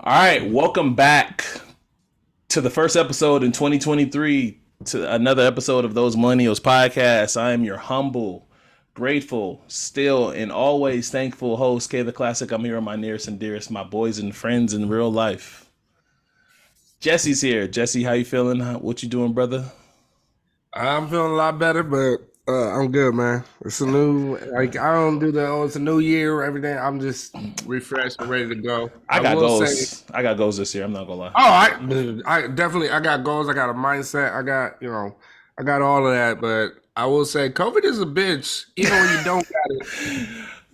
All right, welcome back to the first episode in 2023 to another episode of Those Millennials Podcast. I am your humble, grateful, still, and always thankful host, K the Classic. I'm here with my nearest and dearest, my boys and friends in real life. Jesse's here. Jesse, how you feeling? What you doing, brother? I'm feeling a lot better, but I'm good, man. It's a new, like, I don't do the, it's a new year, everything. I'm just refreshed and ready to go. I got will say, goals. I got goals this year. I'm not gonna lie. I definitely, I got goals. I got a mindset. I got, I got all of that. But I will say, COVID is a bitch, even when you don't got it.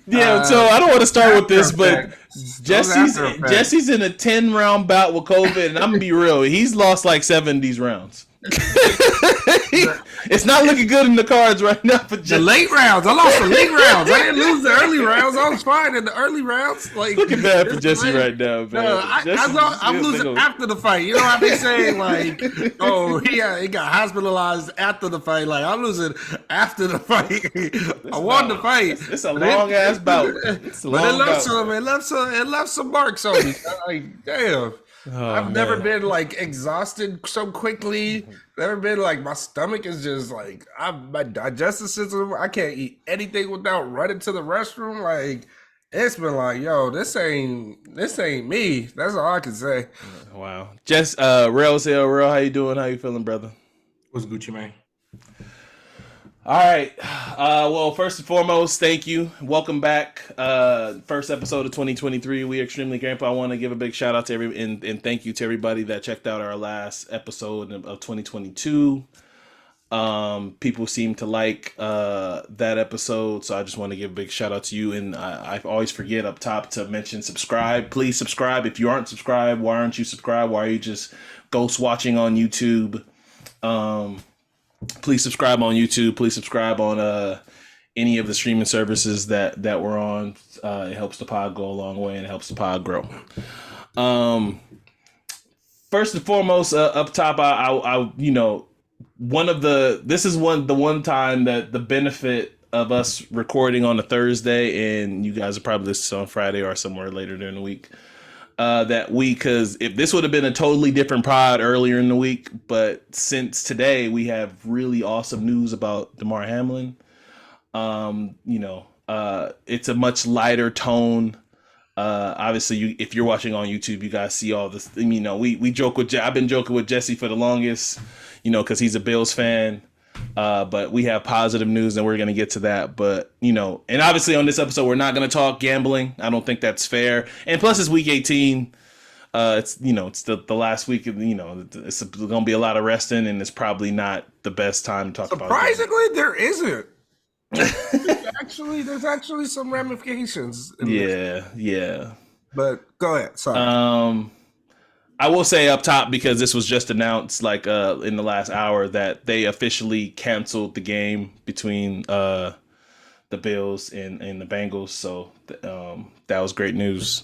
Yeah, so I don't want to start with this, but Jesse's Jesse's in a 10-round bout with COVID, and I'm gonna be real. He's lost like 7 of these rounds. It's not looking good in the cards right now for the late rounds. I lost the late rounds. I didn't lose the early rounds. I was fine in the early rounds. Like, looking bad for Jesse right now, man. No, I'm losing after the fight. You know how they say, like, oh, he got hospitalized after the fight. Like, I'm losing after the fight. I won the fight. It's a long ass bout. It's a long bout. It left some marks on me. Like, damn. I've never been like exhausted so quickly. Never been like my stomach is just like my digestive system. I can't eat anything without running to the restroom. Like it's been like, yo, this ain't me. That's all I can say. Wow. Rell's here. Rell, how you doing? How you feeling, brother? What's Gucci, man? All right. Well, first and foremost, thank you. Welcome back. First episode of 2023. We are extremely grateful. I want to give a big shout out to and thank you to everybody that checked out our last episode of 2022. People seem to like that episode, so I just want to give a big shout out to you. And I always forget up top to mention subscribe. Please subscribe. If you aren't subscribed, why aren't you subscribed? Why are you just ghost watching on YouTube? Please subscribe on YouTube. Please subscribe on any of the streaming services that we're on. It helps the pod go a long way and it helps the pod grow. First and foremost, up top, this is the one time that the benefit of us recording on a Thursday, and you guys are probably listening on Friday or somewhere later during the week. Because if this would have been a totally different pod earlier in the week, but since today we have really awesome news about Demar Hamlin. It's a much lighter tone. Obviously, if you're watching on YouTube, you guys see all this. We joke with. I've been joking with Jesse for the longest, because he's a Bills fan. But we have positive news, and we're going to get to that. But, and obviously on this episode, we're not going to talk gambling. I don't think that's fair. And plus, it's week 18. It's the last week. It's going to be a lot of resting, and it's probably not the best time to talk about. Surprisingly, there isn't. There's actually some ramifications. Yeah. But go ahead. Sorry. I will say up top, because this was just announced in the last hour, that they officially canceled the game between the Bills and the Bengals. So that was great news.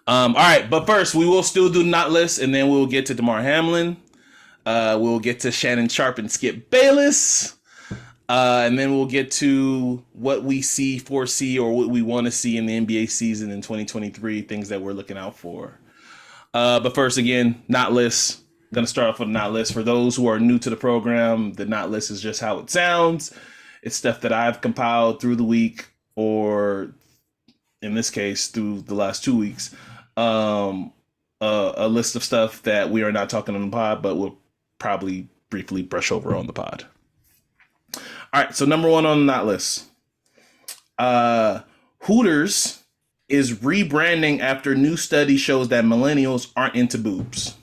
All right, but first we will still do not list, and then we'll get to Demar Hamlin. We'll get to Shannon Sharp and Skip Bayless. And then we'll get to what we foresee, or what we want to see in the NBA season in 2023, things that we're looking out for. But first, again, not list. Going to start off with a not list. For those who are new to the program, the not list is just how it sounds. It's stuff that I've compiled through the week, or in this case, through the last 2 weeks. A list of stuff that we are not talking on the pod, but we'll probably briefly brush over on the pod. All right, so number one on the not list. Hooters is rebranding after new study shows that millennials aren't into boobs.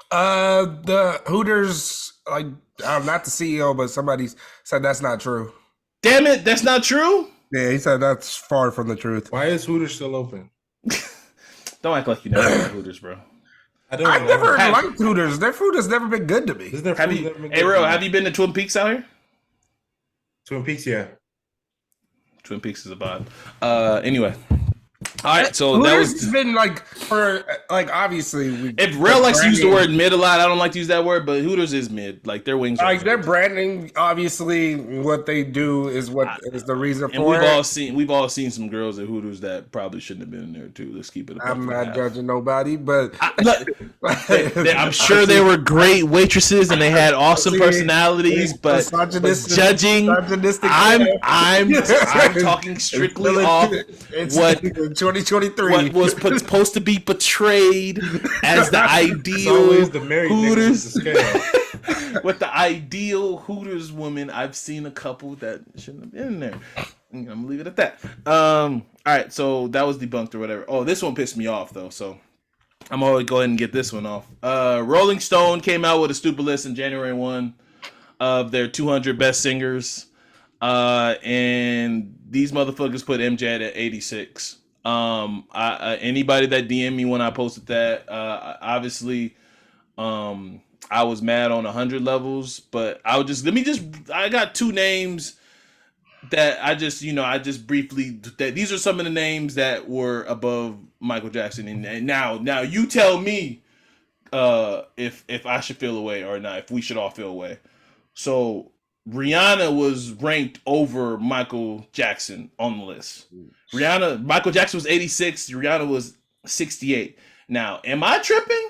The Hooters, I'm not the CEO, but somebody said that's not true. Damn it, that's not true? Yeah, he said that's far from the truth. Why is Hooters still open? Don't act like you never had Hooters, bro. I've never liked Hooters. Their food has never been good to me. Hey, Rell, have you been to Twin Peaks out here? Twin Peaks, yeah. Twin Peaks is a vibe. Anyway, All right, so that Hooters was. has been like for like obviously If Rell likes to use the word mid a lot, I don't like to use that word, but Hooters is mid. Like their wings are like their good. branding. Obviously, what they do is what is the reason And for it. we've all seen some girls at Hooters that probably shouldn't have been in there too. Let's keep it a buck I'm and a not half. judging nobody, but I'm sure they were great waitresses and they had awesome personalities, but judging, I'm talking strictly off what 2023 what was supposed to be portrayed as the It's always ideal the married Hooters. niggas with the scale. With the ideal Hooters woman, I've seen a couple that shouldn't have been in there. I'm gonna leave it at that. All right, so that was debunked or whatever. Oh, this one pissed me off though, so I'm gonna go ahead and get this one off. Rolling Stone came out with a stupid list in January 1 of their 200 best singers, and these motherfuckers put MJ at 86. Anybody that DM me when I posted that, obviously, I was mad on 100 levels, but I got two names that I just briefly, that these are some of the names that were above Michael Jackson, and now you tell me if I should feel away or not, if we should all feel away. So Rihanna was ranked over Michael Jackson on the list. Michael Jackson was 86, Rihanna was 68. Now, am I tripping?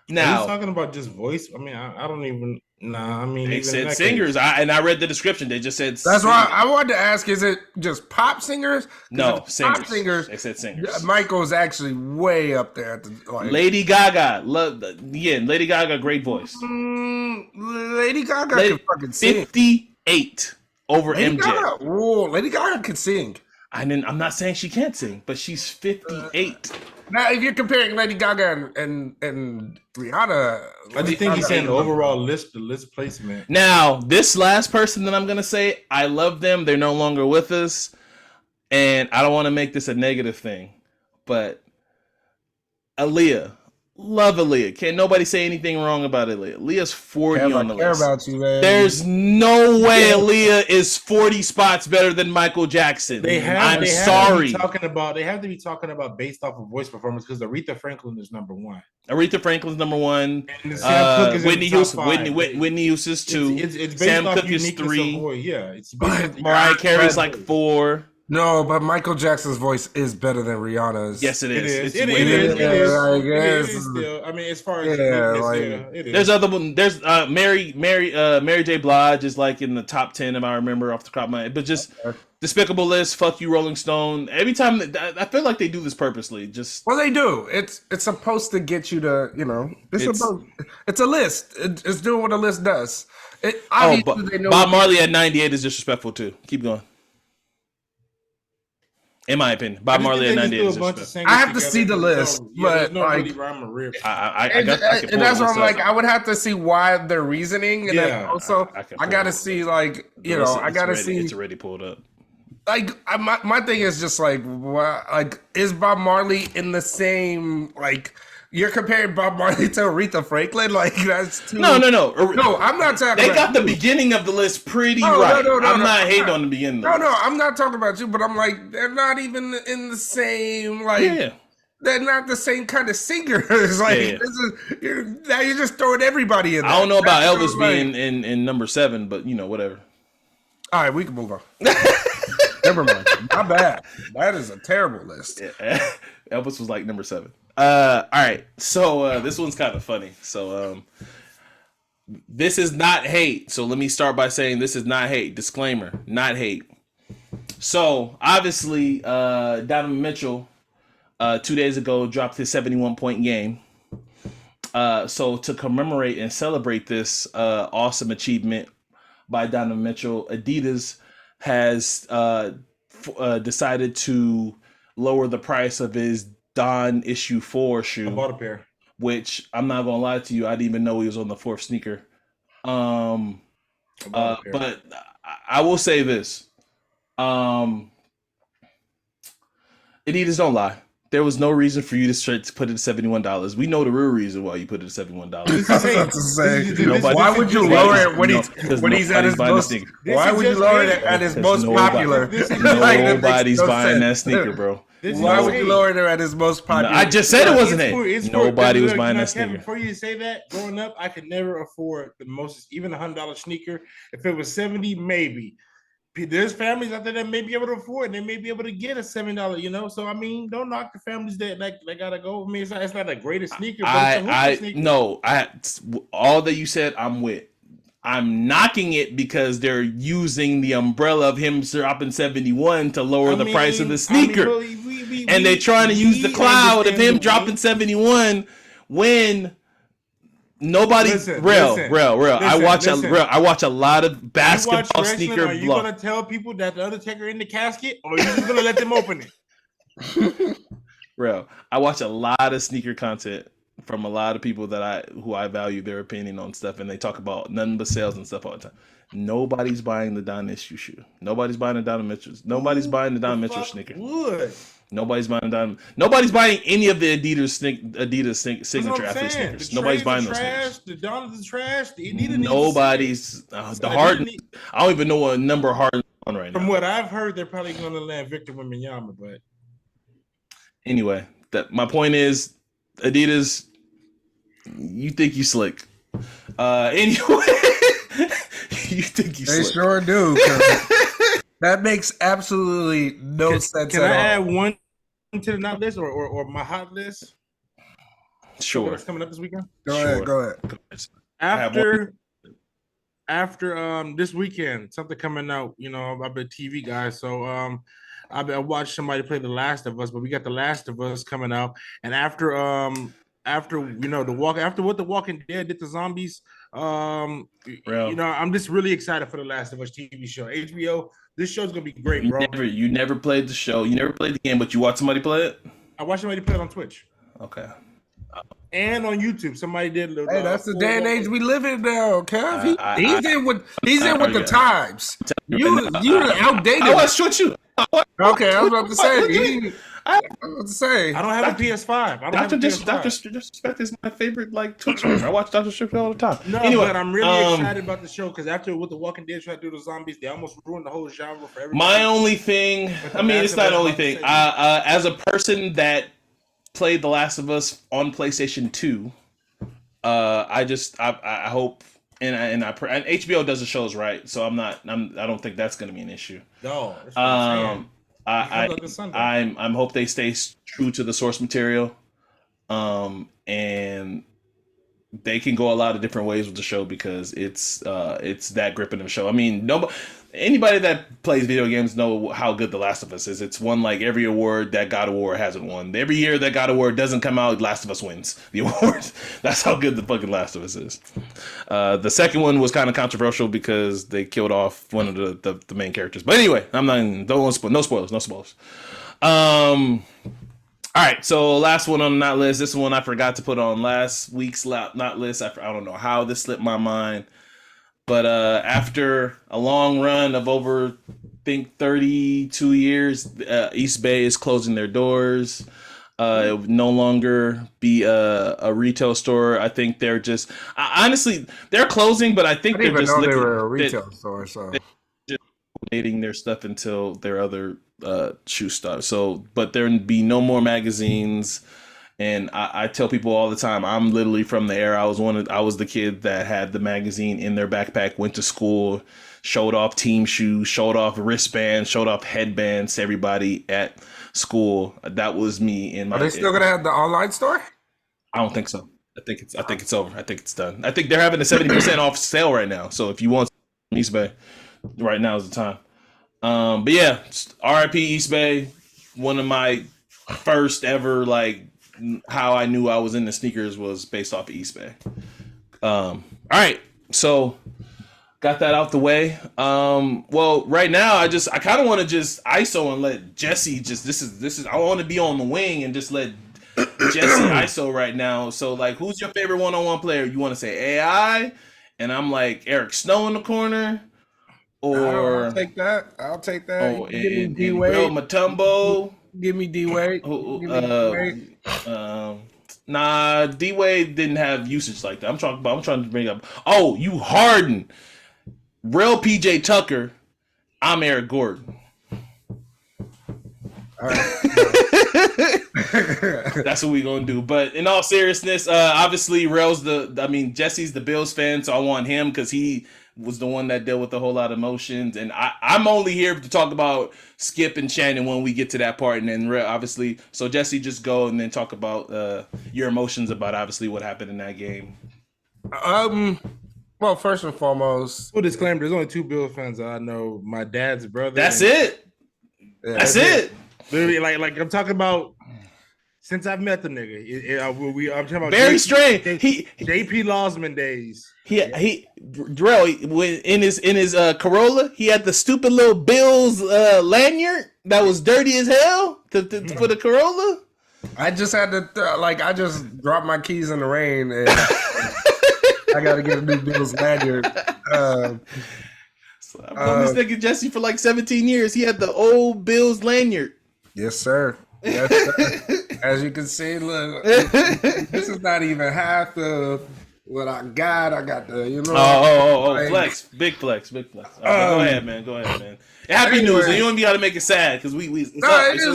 Are you talking about just voice? I mean, I don't even. Nah, I mean, They even said singers. I read the description. They just said That's singers. why I wanted to ask: is it just pop singers? No, singers. Pop singers. They said singers. Michael's actually way up there. At the, like, Lady Gaga, Lady Gaga, great voice. Lady Gaga can fucking sing. 58 over Lady MJ. Gaga, whoa, Lady Gaga can sing. I'm not saying she can't sing, but she's 58. Now, if you're comparing Lady Gaga and Rihanna, I just think he's saying the overall list, the list placement. Now, this last person that I'm gonna say, I love them. They're no longer with us, and I don't want to make this a negative thing, but Aaliyah, love Aaliyah. Can't nobody say anything wrong about Aaliyah. Aaliyah's 40 on the list. About you, man. There's no way Aaliyah is 40 spots better than Michael Jackson. I'm sorry. They have to be talking about based off of voice performance because Aretha Franklin is number one. Aretha Franklin's number one. Whitney Houston's two. It's based Sam off Cooke is 3. Yeah, it's based Mariah Carey's like 4. No, but Michael Jackson's voice is better than Rihanna's. Yes, it is. It is still. I mean, as far as it is. There's other one. There's Mary J. Blige is like in the top 10 if I remember off the top of my head. But just Despicable List, Fuck You, Rolling Stone. Every time I feel like they do this purposely. Well, they do. It's supposed to get you to it's a list. It's doing what a list does. Bob Marley at 98 is disrespectful too. Keep going. In my opinion, Bob Marley at 98 is disrespectful. I have to see the list, but really rhyme or real. and that's why I'm like, I would have to see why their reasoning, and then also I gotta see I gotta see. It's already pulled up. Like my thing is just like, is Bob Marley in the same You're comparing Bob Marley to Aretha Franklin? Like, that's too... No, I'm not talking They got the beginning of the list pretty right. I'm not hating on the beginning. No, I'm not talking about you, but I'm like, they're not even in the same, they're not the same kind of singers. Now you're just throwing everybody in there. I don't know about Elvis being in number 7, but, whatever. All right, we can move on. Never mind. Not bad. That is a terrible list. Yeah. Elvis was like number 7. All right. So this one's kind of funny. So this is not hate. So let me start by saying this is not hate. Disclaimer, not hate. So obviously, Donovan Mitchell 2 days ago dropped his 71-point game. So to commemorate and celebrate this awesome achievement by Donovan Mitchell, Adidas has decided to lower the price of his Don Issue 4 shoe. I bought a pair. Which I'm not gonna lie to you, I didn't even know he was on the 4th sneaker. But I will say this. Adidas don't lie. there was no reason for you to put it at $71. We know the real reason why you put it at $71. Why would you lower it when he's at his most? Why would you lower it at his most popular? Nobody's buying that sneaker, bro. Why would you lower it at his most popular? I just said it wasn't it. Nobody was buying that sneaker. Before you say that, growing up, I could never afford the most, even $100 sneaker. If it was 70, maybe. There's families out there that may be able to afford, and they may be able to get a $7, you know. So I mean, don't knock the families that they gotta go. I mean, it's not the greatest sneaker. All that you said, I'm with. I'm knocking it because they're using the umbrella of him dropping 71 to lower the price of the sneaker, and they're trying to use the cloud of him dropping 71 when. Nobody, Rell. I watch a lot of basketball sneaker. Are you gonna tell people that the Undertaker in the casket, or are you just gonna let them open it? Rell, I watch a lot of sneaker content from a lot of people who I value their opinion on stuff, and they talk about nothing but sales and stuff all the time. Nobody's buying the Don Issue shoe. Nobody's buying the Don Mitchell. Nobody's buying the Don Mitchell sneaker. Nobody's buying Don. Nobody's buying any of the Adidas signature athlete sneakers. Nobody's buying those sneakers. The Don is trash. The Adidas. Nobody's the Harden. I don't even know what number Harden on right now. From what I've heard, they're probably going to land Victor Wembanyama. But anyway, my point is, Adidas, you think you slick. Anyway, you think you slick. They sure do. That makes absolutely no sense. Can I add one to the not list or my hot list? Sure. What's coming up this weekend? Go ahead. After this weekend, something coming out. You know, I'm a TV guy, so I watched somebody play The Last of Us, but we got The Last of Us coming out, and after what The Walking Dead did to zombies, you know, I'm just really excited for The Last of Us TV show. HBO, this show's gonna be great, bro. You never played the show, you never played the game, but you watched somebody play it? I watched somebody play it on Twitch. Okay. And on YouTube, somebody did. Hey, that's the day and age we live in now, Kev. He's in with the times. You outdated. I watched what you. Okay, I was about to say. I don't have a PS5. Dr. Disrespect is my favorite Twitch streamer. I watch Dr. Disrespect all the time. No, anyway, but I'm really excited about the show because after what The Walking Dead tried to do to zombies, they almost ruined the whole genre for everybody. My only thing, it's not the only thing. As a person that played The Last of Us on PlayStation 2, I hope and HBO does the shows right, so I don't think that's going to be an issue. No, that's what I'm saying. I'm hope they stay true to the source material, and they can go a lot of different ways with the show because it's that gripping of a show. I mean, anybody that plays video games know how good The Last of Us is. It's won every award that God of War hasn't won. Every year that God of War doesn't come out, Last of Us wins the award. That's how good the fucking Last of Us is. The second one was kind of controversial because they killed off one of the main characters. But anyway, no spoilers. All right, so last one on the not list. This one I forgot to put on last week's not list. I don't know how this slipped my mind. But after a long run of over, I think, 32 years, East Bay is closing their doors. It would no longer be a retail store. I think they're just honestly they're closing, but I think they're just they were a retail store. So they're just donating their stuff until their other shoe stuff. So, but there would be no more magazines. And I tell people all the time, I'm literally from the era. I was the kid that had the magazine in their backpack, went to school, showed off team shoes, showed off wristbands, showed off headbands to everybody at school. That was me. Are they still gonna have the online store? I don't think so. I think it's over. I think it's done. I think they're having a 70% off sale right now. So if you want East Bay, right now is the time. But yeah, RIP East Bay. One of my first ever how I knew I was into sneakers was based off of East Bay. All right, so got that out the way. Well, right now I kind of want to just ISO and let Jesse this is I want to be on the wing and just let Jesse ISO right now. So who's your favorite one-on-one player? You want to say AI, and I'm Eric Snow in the corner, or I'll take that. Oh, and Will Mutombo. Give me D Wade. Nah, D Wade didn't have usage like that. I'm trying to bring up. Oh, you Harden, Rell PJ Tucker. I'm Eric Gordon. All right. That's what we gonna do. But in all seriousness, obviously Jesse's the Bills fan, so I want him because he was the one that dealt with a whole lot of emotions. And I'm only here to talk about Skip and Shannon when we get to that part, and then obviously. So Jesse, just go and then talk about your emotions about obviously what happened in that game. Well, first and foremost, Full disclaimer: there's only 2 Bills fans I know. My dad's brother. That's it. yeah, That's it. Literally, like I'm talking about since I've met the nigga. I'm talking about Very strange. JP Losman days. Rell, in his Corolla, he had the stupid little Bills lanyard that was dirty as hell for the Corolla. I just had to I just dropped my keys in the rain and I got to get a new Bills lanyard. I've known this nigga Jesse for like 17 years. He had the old Bills lanyard. Yes, sir. Yes, sir. As you can see, look, this is not even half of what I got. I got the, flex, big flex. Go ahead, man. Happy news. You don't even got to make it sad because it's a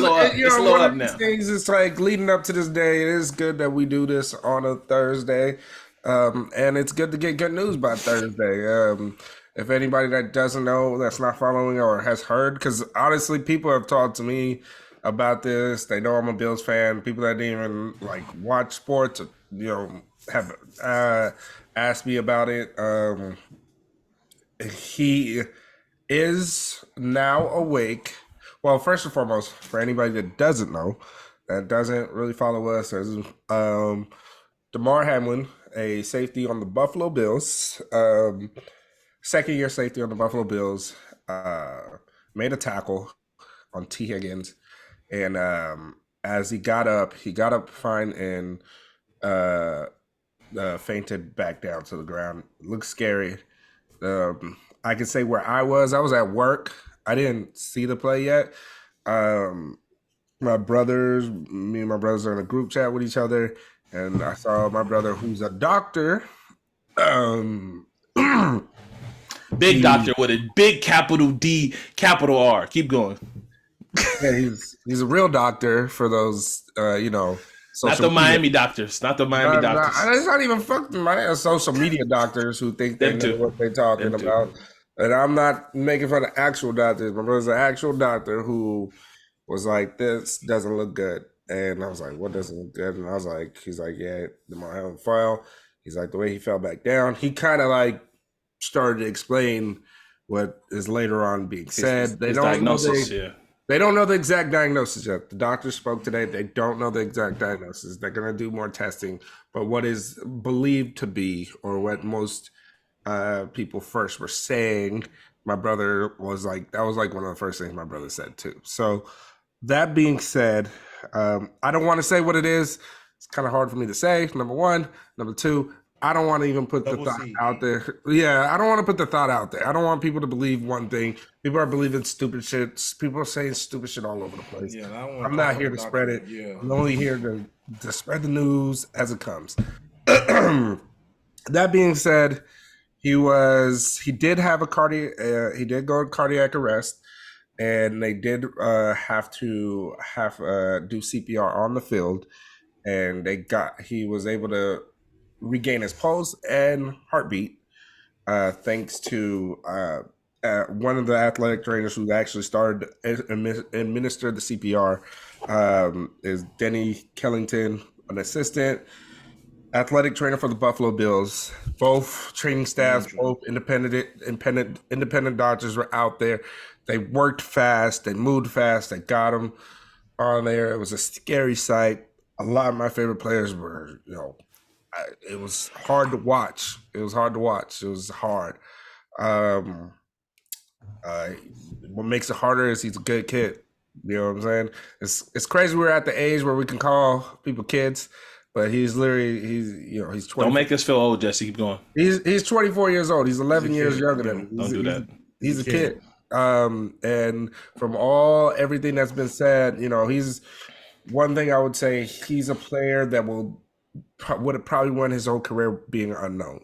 little up now. Things it's like leading up to this day. It is good that we do this on a Thursday, and it's good to get good news by Thursday. If anybody that doesn't know, that's not following or has heard, because honestly, people have talked to me about this. They know I'm a Bills fan. People that didn't even watch sports, have asked me about it. He is now awake. Well, first and foremost, for anybody that doesn't know, that doesn't really follow us, there's Demar Hamlin, a safety on the Buffalo Bills, second-year safety on the Buffalo Bills, made a tackle on T. Higgins. And as he got up fine and fainted back down to the ground. It looked scary. I can say where I was at work. I didn't see the play yet. Me and my brothers are in a group chat with each other, and I saw my brother, who's a doctor. Big doctor with a big capital D, capital R. Keep going. Yeah, he's a real doctor for those, not the Miami doctors. Not the Miami doctors. It's not even fucking my social media doctors who think they know what they're talking about. And I'm not making fun of actual doctors. My brother's an actual doctor who was like, "This doesn't look good," and I was like, "What doesn't look good?" And I was like, "He's like, yeah, the Mahomes file." He's like, the way he fell back down. He kind of started to explain what is later on being said. They don't know They don't know the exact diagnosis yet. The doctor spoke today. They don't know the exact diagnosis. They're going to do more testing. But what is believed to be, or what most people first were saying, my brother was like, that was one of the first things my brother said too. So that being said, I don't want to say what it is. It's kind of hard for me to say, number one. Number two, I don't want to even put the thought out there. Yeah, I don't want to put the thought out there. I don't want people to believe one thing. People are believing stupid shit. People are saying stupid shit all over the place. Yeah, I'm not here to spread it. Yeah. I'm only here to spread the news as it comes. That being said, he did have he did go to cardiac arrest, and they did have to do CPR on the field, and he was able to regain his pulse and heartbeat thanks to one of the athletic trainers who actually started administered the CPR is Denny Kellington, an assistant athletic trainer for the Buffalo Bills. Both training staffs, both independent doctors were out there. They worked fast, they moved fast, they got him on there. It was a scary sight. A lot of my favorite players were, it was hard to watch. It was hard. What makes it harder is he's a good kid. You know what I'm saying? It's crazy we're at the age where we can call people kids, but he's 20. Don't make us feel old, Jesse. Keep going. He's 24 years old. He's 11 years younger than me. Don't do that. He's a kid. And from everything that's been said, he's one thing I would say, he's a player that would have probably won his whole career being unknown.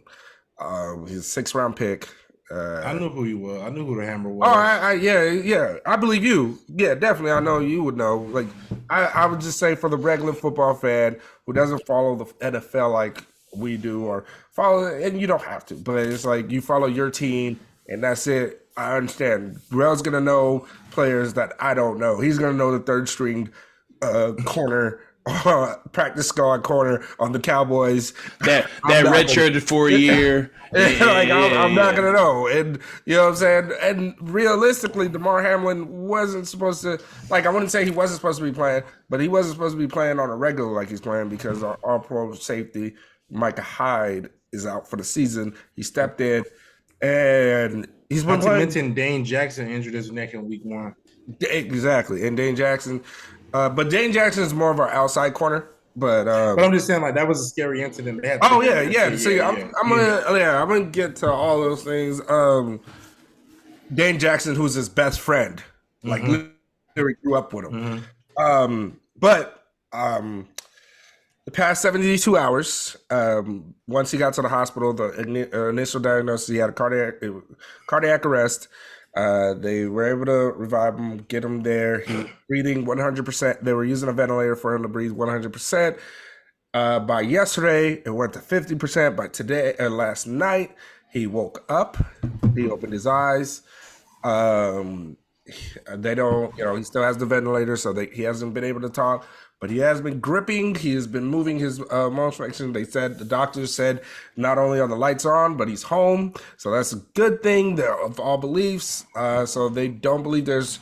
He's a 6th-round pick. I knew who he was. I knew who the Hammer was. Oh, yeah. I believe you. Yeah, definitely. I know you would know. Like, I would just say for the regular football fan who doesn't follow the NFL like we do, or follow, and you don't have to, but it's like you follow your team and that's it. I understand. Rell's gonna know players that I don't know. He's gonna know the 3rd-string corner. Practice squad corner on the Cowboys that redshirted for a year. I'm not gonna know, and you know what I'm saying. And realistically, Demar Hamlin wasn't supposed to. I wouldn't say he wasn't supposed to be playing, but he wasn't supposed to be playing on a regular like he's playing because our All-Pro safety Micah Hyde is out for the season. He stepped in, and he's been playing. Not to mention Dane Jackson injured his neck in week 1. Exactly, and Dane Jackson. But Dane Jackson is more of our outside corner. But I'm just saying, that was a scary incident. Yeah. See, I'm gonna get to all those things. Dane Jackson, who's his best friend, literally grew up with him. But the past 72 hours, once he got to the hospital, the initial diagnosis, he had a cardiac arrest. They were able to revive him, get him there. He was breathing 100%. They were using a ventilator for him to breathe 100%. By yesterday, it went to 50%. By last night, he woke up. He opened his eyes. They don't, he still has the ventilator, so he hasn't been able to talk. But he has been gripping. He has been moving his motion fraction. The doctors said not only are the lights on, but he's home. So that's a good thing. They're of all beliefs. So they don't believe there's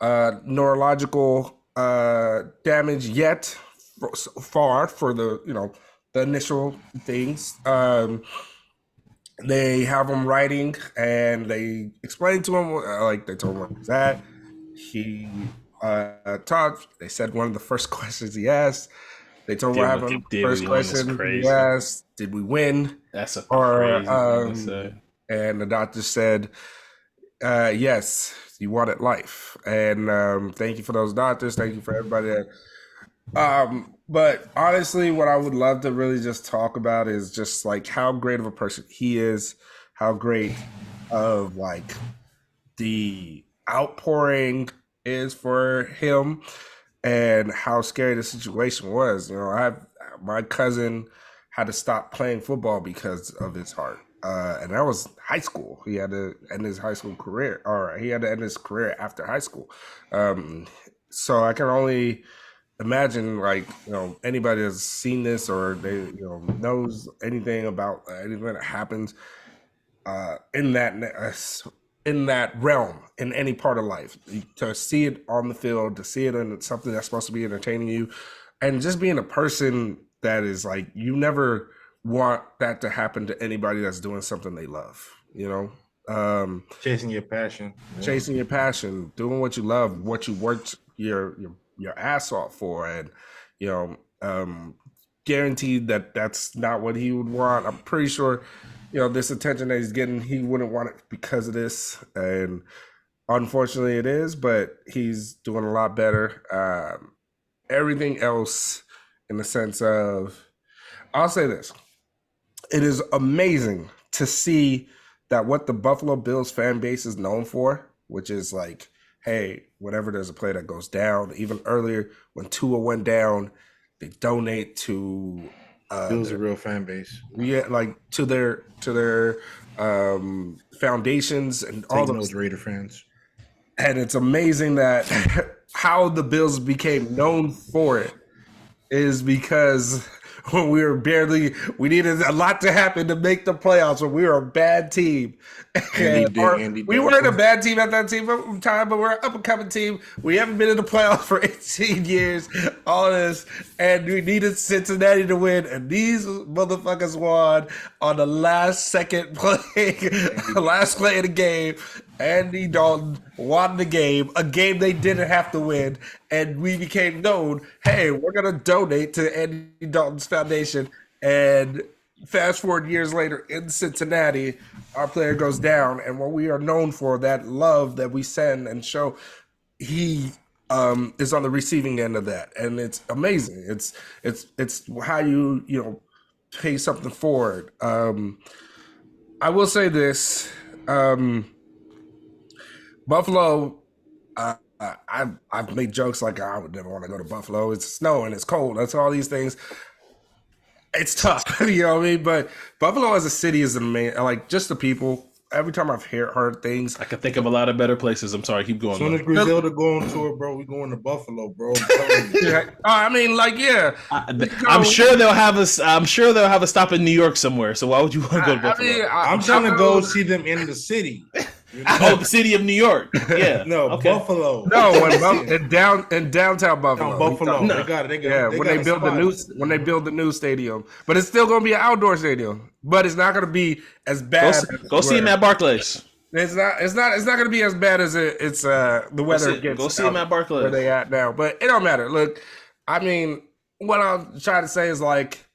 neurological damage yet so far for the initial things. They have him writing, and they explained to him, they told him where he's at. He talked. They said one of the first questions he asked. They told him what happened. First question he asked, "Did we win?" That's a crazy thing to say. And the doctor said, "Yes, you wanted life." And thank you for those doctors. Thank you for everybody that. But honestly, what I would love to really just talk about is just how great of a person he is, how great of the outpouring is for him, and how scary the situation was. My cousin had to stop playing football because of his heart, and that was high school. He had to end his high school career, or he had to end his career after high school. So I can only imagine, anybody that's seen this or they knows anything about anything that happens in that realm, in any part of life, to see it on the field, to see it in something that's supposed to be entertaining you, and just being a person that is you never want that to happen to anybody that's doing something they love, chasing your passion, doing what you love, what you worked your ass off for, and guaranteed that that's not what he would want. I'm pretty sure this attention that he's getting, he wouldn't want it because of this, and unfortunately it is, but he's doing a lot better. Everything else, in the sense of, I'll say this, it is amazing to see that what the Buffalo Bills fan base is known for, which is hey, whenever there's a player that goes down, even earlier when Tua went down, they donate to Bills a real fan base. Yeah, to their foundations and all those Raider fans. And it's amazing that how the Bills became known for it is because when we needed a lot to happen to make the playoffs, when we were a bad team. We weren't a bad team at that time, but we're an up-and-coming team. We haven't been in the playoffs for 18 years, all this, and we needed Cincinnati to win, and these motherfuckers won on the last play of the game. Andy Dalton won the game, a game they didn't have to win, and we became known, hey, we're going to donate to Andy Dalton's foundation, and fast forward years later in Cincinnati, our player goes down, and what we are known for, that love that we send and show, he is on the receiving end of that, and it's amazing. It's how you pay something forward. I will say this, Buffalo. I've made jokes like I would never want to go to Buffalo. It's snowing, it's cold. That's all these things. It's tough, you know what I mean? But Buffalo as a city is amazing. Like just the people. Every time I've heard things, I can think of a lot of better places. I'm sorry, keep going. As soon as Griselda go on tour, bro, we going to Buffalo, bro. yeah. I mean, like, yeah. I'm sure they'll have us. I'm sure they'll have a stop in New York somewhere. So why would you want to go to Buffalo? I'm trying to go see them in the city. You know? Oh, the city of New York. Yeah. No, okay. Buffalo. No, in downtown Buffalo. No, Buffalo. No. They got it. Yeah, when they build the new stadium, but it's still going to be an outdoor stadium. But it's not going to be as bad. Go see him at Barclays. It's not going to be as bad as it's the weather gets. Go see him at Barclays. Where they at now, but it don't matter. Look, I mean, what I'm trying to say is like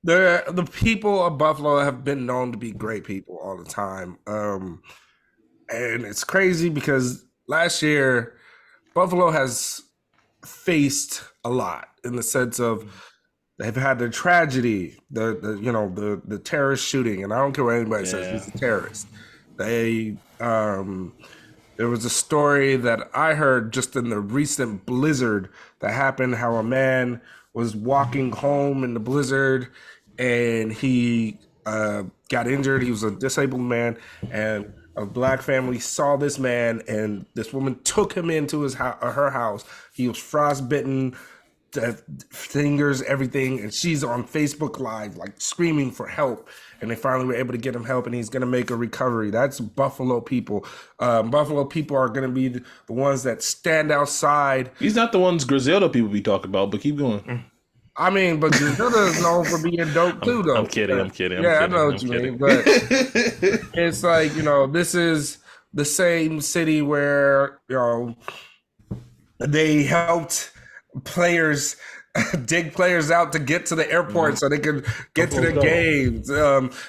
the people of Buffalo have been known to be great people all the time. And it's crazy because last year Buffalo has faced a lot in the sense of they've had the tragedy, the terrorist shooting, and I don't care what anybody says, he's a terrorist. They there was a story that I heard just in the recent blizzard that happened, how a man was walking home in the blizzard and he got injured. He was a disabled man, and a black family saw this man, and this woman took him into her house. He was frostbitten, fingers, everything, and she's on Facebook Live, like screaming for help. And they finally were able to get him help, and he's going to make a recovery. That's Buffalo people. Buffalo people are going to be the ones that stand outside. He's not the ones Griselda people be talking about, but keep going. I mean, but Griselda is known for being dope too, though. I'm kidding. I know what you mean, but it's like, this is the same city where, they helped players dig players out to get to the airport so they could get to the games.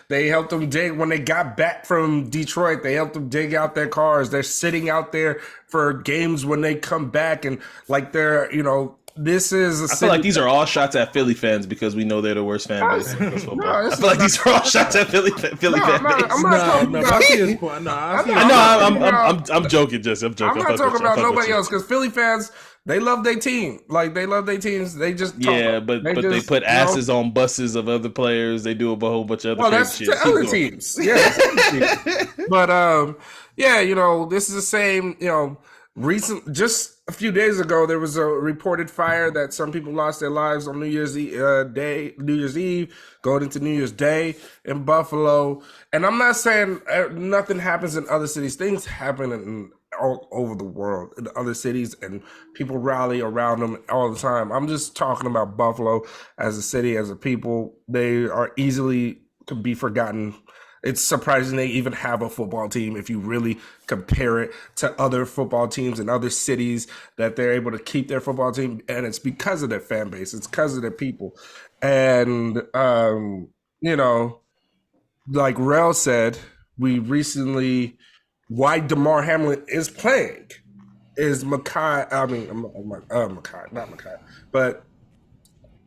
They helped them dig when they got back from Detroit. They helped them dig out their cars. They're sitting out there for games when they come back, and like they're, this is I feel like these are all shots at Philly fans because we know they're the worst fan base. I feel like these are all shots at Philly fan base. I'm joking, Jesse. I'm joking. I'm not talking about nobody else because Philly fans, they love their team. Like they love their teams. They just but they put asses on buses of other players. They do a whole bunch of other shit. That's other teams. Yeah, but this is the same. Just a few days ago, there was a reported fire that some people lost their lives on New Year's Eve, going into New Year's Day in Buffalo. And I'm not saying nothing happens in other cities. Things happen all over the world in other cities, and people rally around them all the time. I'm just talking about Buffalo as a city, as a people. They are easily to be forgotten. It's surprising they even have a football team if you really compare it to other football teams in other cities, that they're able to keep their football team. And it's because of their fan base. It's because of their people. And, like Rell said, we recently, why Demar Hamlin is playing is but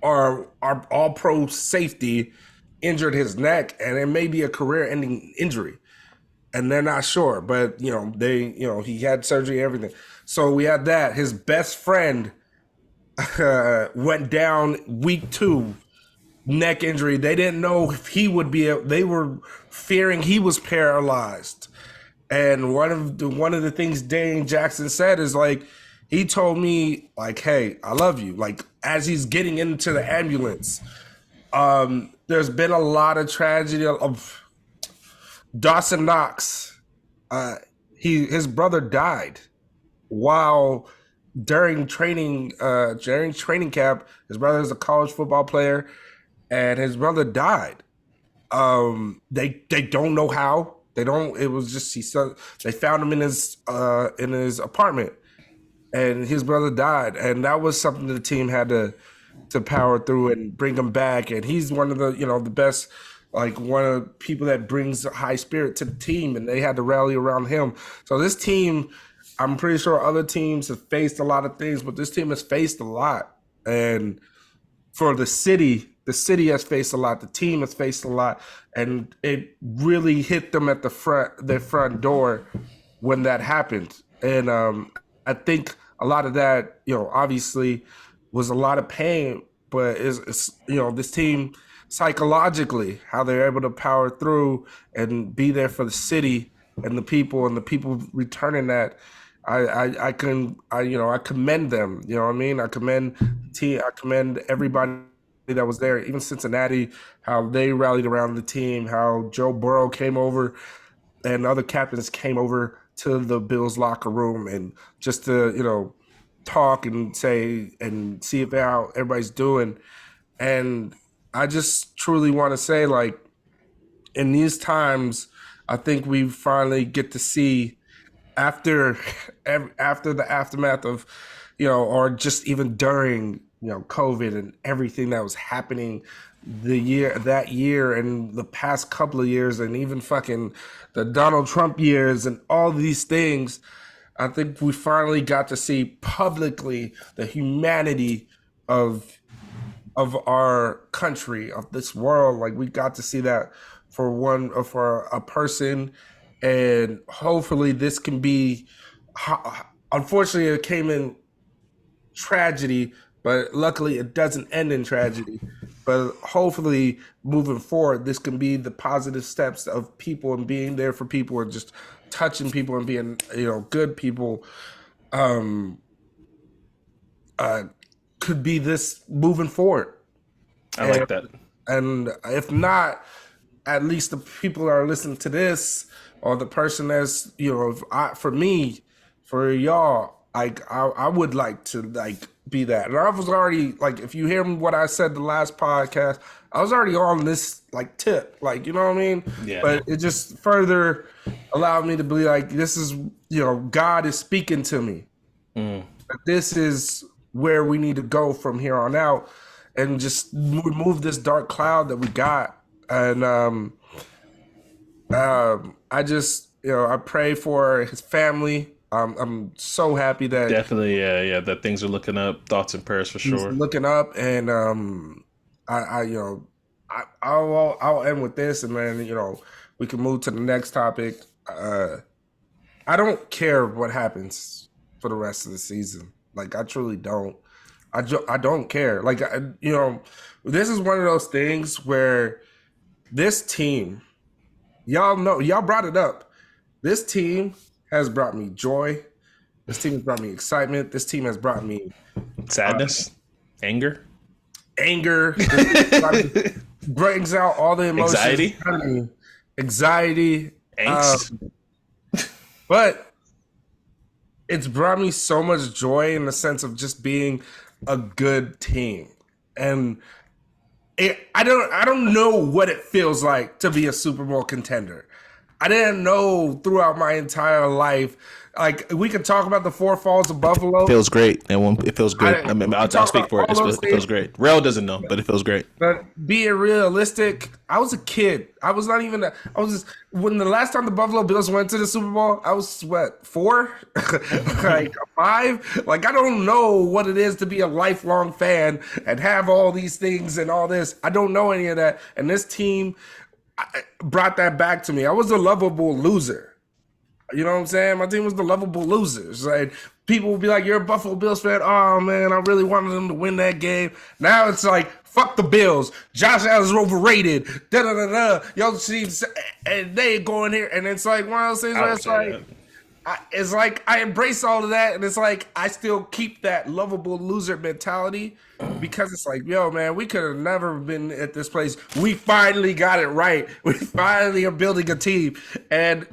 our all-pro safety injured his neck, and it may be a career-ending injury, and they're not sure. But he had surgery and everything. So we had that. His best friend went down week 2, neck injury. They didn't know if he would be. They were fearing he was paralyzed. And one of the things Dane Jackson said is like, he told me like, "Hey, I love you." Like as he's getting into the ambulance. There's been a lot of tragedy of Dawson Knox. His brother died while during training camp. His brother is a college football player, and his brother died. They don't know how. They don't. It was just they found him in his apartment, and his brother died, and that was something the team had to to power through and bring them back. And he's one of the, the best, like one of the people that brings high spirit to the team, and they had to rally around him. So this team, I'm pretty sure other teams have faced a lot of things, but this team has faced a lot. And for the city has faced a lot. The team has faced a lot, and it really hit them at their front door when that happened. And I think a lot of that, obviously, was a lot of pain. But it's this team psychologically, how they're able to power through and be there for the city and the people returning that. I commend them. You know what I mean? I commend the team. I commend everybody that was there, even Cincinnati, how they rallied around the team, how Joe Burrow came over and other captains came over to the Bills locker room and just to, talk and say and see how everybody's doing. And I just truly want to say, like, in these times, I think we finally get to see after the aftermath of, or just even during, COVID and everything that was happening that year and the past couple of years, and even fucking the Donald Trump years and all these things, I think we finally got to see publicly the humanity of our country, of this world. Like, we got to see that for a person, and hopefully this can be. Unfortunately, it came in tragedy, but luckily it doesn't end in tragedy. But hopefully, moving forward, this can be the positive steps of people and being there for people and just touching people and being, good people. Could be this moving forward. I like that. And if not, at least the people that are listening to this, or the person that's, for me, for y'all, I would like to be that. And I was already if you hear what I said the last podcast, I was already on this tip, you know what I mean? Yeah. But it just further allowed me to be this is, God is speaking to me. This is where we need to go from here on out, and just remove this dark cloud that we got. And I just, I pray for his family. I'm so happy that definitely, that things are looking up. Thoughts and prayers for sure. Looking up, and I'll end with this, and then we can move to the next topic. I don't care what happens for the rest of the season. I truly don't. I don't care. This is one of those things where this team, y'all brought it up. This team has brought me joy. This team has brought me excitement. This team has brought me sadness, anger. Brings out all the emotions. Anxiety, angst. But it's brought me so much joy in the sense of just being a good team. And I don't know what it feels like to be a Super Bowl contender. I didn't know throughout my entire life. We could talk about the four falls of Buffalo. It feels great. It feels great. I'll speak for it. It feels great. Rell doesn't know, but it feels great. But being realistic, I was a kid. I was not even. When the last time the Buffalo Bills went to the Super Bowl, I was 4, 5. I don't know what it is to be a lifelong fan and have all these things and all this. I don't know any of that. And this team brought that back to me. I was a lovable loser. You know what I'm saying? My team was the lovable losers. People would be like, "You're a Buffalo Bills fan. Oh man, I really wanted them to win that game." Now it's fuck the Bills. Josh Allen's overrated. Da da da da. Y'all see, and they go in here, and it's one of those things where it's I embrace all of that, and it's I still keep that lovable loser mentality, because it's yo, man, we could have never been at this place. We finally got it right. We finally are building a team, and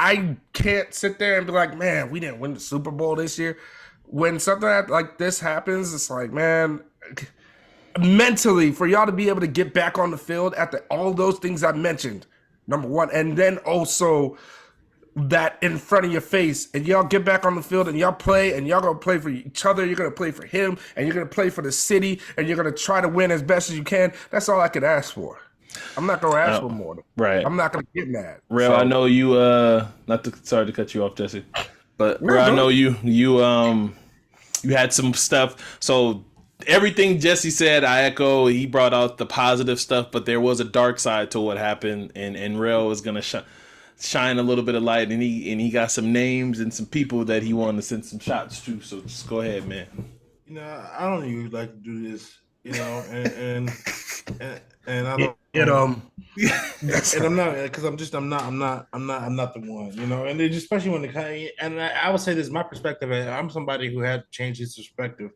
I can't sit there and be like, man, we didn't win the Super Bowl this year. When something like this happens, it's man, mentally, for y'all to be able to get back on the field after all those things I mentioned, number one, and then also that in front of your face, and y'all get back on the field and y'all play, and y'all gonna play for each other. You're gonna play for him, and you're gonna play for the city, and you're gonna try to win as best as you can. That's all I could ask for. I'm not gonna ask for more. Right. I'm not gonna get mad. Rell, I know you. Sorry to cut you off, Jesse, but Rell, I know you had some stuff. So everything Jesse said, I echo. He brought out the positive stuff, but there was a dark side to what happened, and Rell is gonna shine a little bit of light, and he got some names and some people that he wanted to send some shots to. So just go ahead, man. I don't usually like to do this, and I don't. And I'm not, because I'm not the one, and especially when and I would say this is my perspective. I'm somebody who had to change his perspective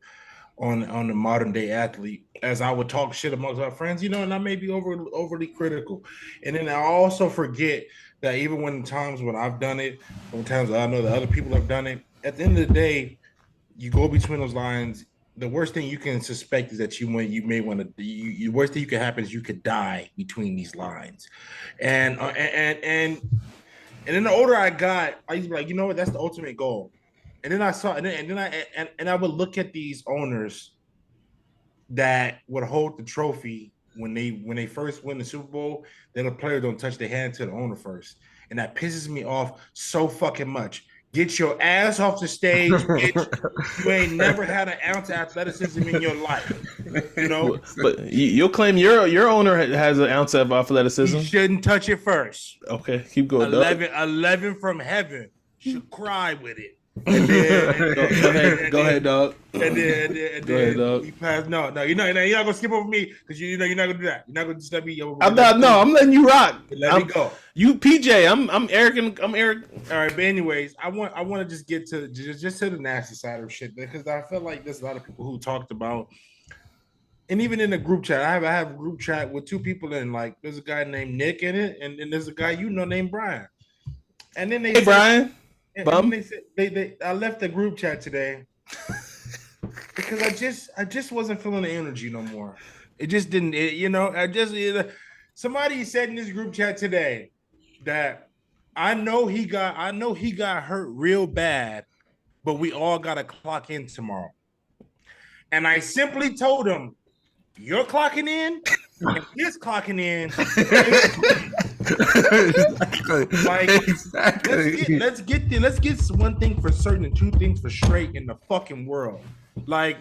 on the modern day athlete, as I would talk shit amongst our friends, and I may be overly critical. And then I also forget that even when times when I've done it, when times I know that other people have done it, at the end of the day, you go between those lines. The worst thing you can suspect is that the worst thing you can happen is you could die between these lines. And then the older I got, I used to be like, you know what, that's the ultimate goal. And then I saw, and I would look at these owners that would hold the trophy when they first win the Super Bowl. Then the player don't touch their hand to the owner first, and that pisses me off so fucking much. Get your ass off the stage, bitch. You ain't never had an ounce of athleticism in your life, But you'll claim your owner has an ounce of athleticism. You shouldn't touch it first. Okay, keep going. 11 from heaven should cry with it. Go ahead, dog. And then go ahead, dog. You pass. No, you're not gonna skip over me because you're not gonna do that. You're not gonna just let me. I'm letting you rock. Let me go. You PJ. I'm Eric. I'm Eric. All right, but anyways, I want to just get to the nasty side of shit, because I feel like there's a lot of people who talked about, and even in the group chat, I have a group chat with two people in. Like, there's a guy named Nick in it, and there's a guy named Brian. And then they said, Brian. And they said I left the group chat today because I just wasn't feeling the energy no more. It just didn't. Somebody said in this group chat today that I know he got hurt real bad, but we all got to clock in tomorrow. And I simply told him, you're clocking in, and he's clocking in. Exactly. Let's get one thing for certain and two things for straight in the fucking world. Like,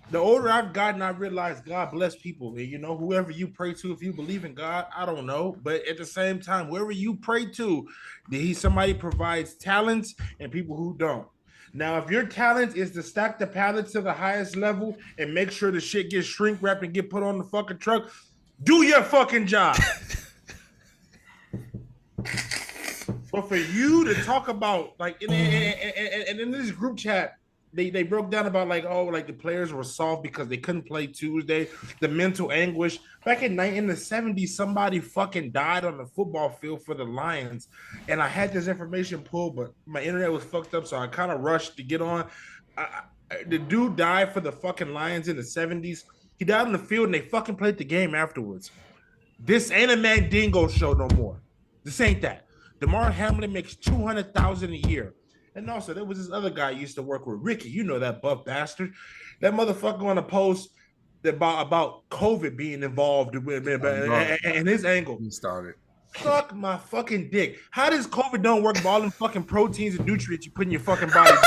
the older I've gotten, I realized God bless people. Whoever you pray to, if you believe in God, I don't know. But at the same time, whoever you pray to, somebody provides talents and people who don't. Now, if your talent is to stack the pallets to the highest level and make sure the shit gets shrink wrapped and get put on the fucking truck, do your fucking job. But for you to talk about, like, and in this group chat, they broke down about the players were soft because they couldn't play Tuesday, the mental anguish. Back in the 70s, somebody fucking died on the football field for the Lions, and I had this information pulled, but my internet was fucked up, so I kind of rushed to get on. The dude died for the fucking Lions in the 70s. He died on the field, and they fucking played the game afterwards. This ain't a Mandingo show no more. This ain't that. Demar Hamlin makes $200,000 a year. And also, there was this other guy I used to work with, Ricky. That buff bastard. That motherfucker on a post about COVID being involved with and his angle. He started. Suck my fucking dick. How does COVID don't work with all them fucking proteins and nutrients you put in your fucking body?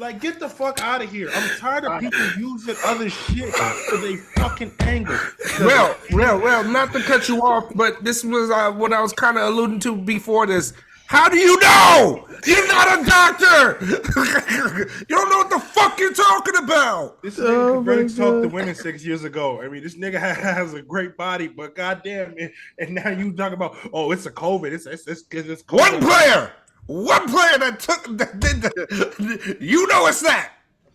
Like, get the fuck out of here. I'm tired of people using other shit for they fucking angle. Well, not to cut you off, but this was what I was kind of alluding to before this. How do you know? You're not a doctor. You don't know what the fuck you're talking about. This nigga talked to women 6 years ago. I mean, this nigga has a great body, but goddamn, and now you talk about, it's a COVID. It's COVID. One player that did that. It's that.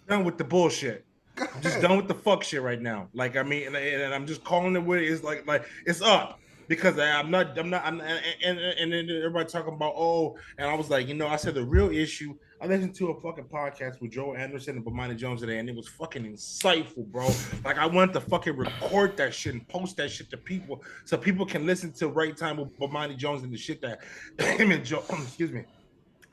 Done with the bullshit. I'm just done with the fuck shit right now. Like, I mean, and I'm just calling it what it is. Like it's up. Because and then everybody talking about, and I was like, I said the real issue, I listened to a fucking podcast with Joe Anderson and Bomani Jones today, and it was fucking insightful, bro. Like I wanted to fucking record that shit and post that shit to people so people can listen to Right Time with Bomani Jones and the shit that him and Joe, excuse me.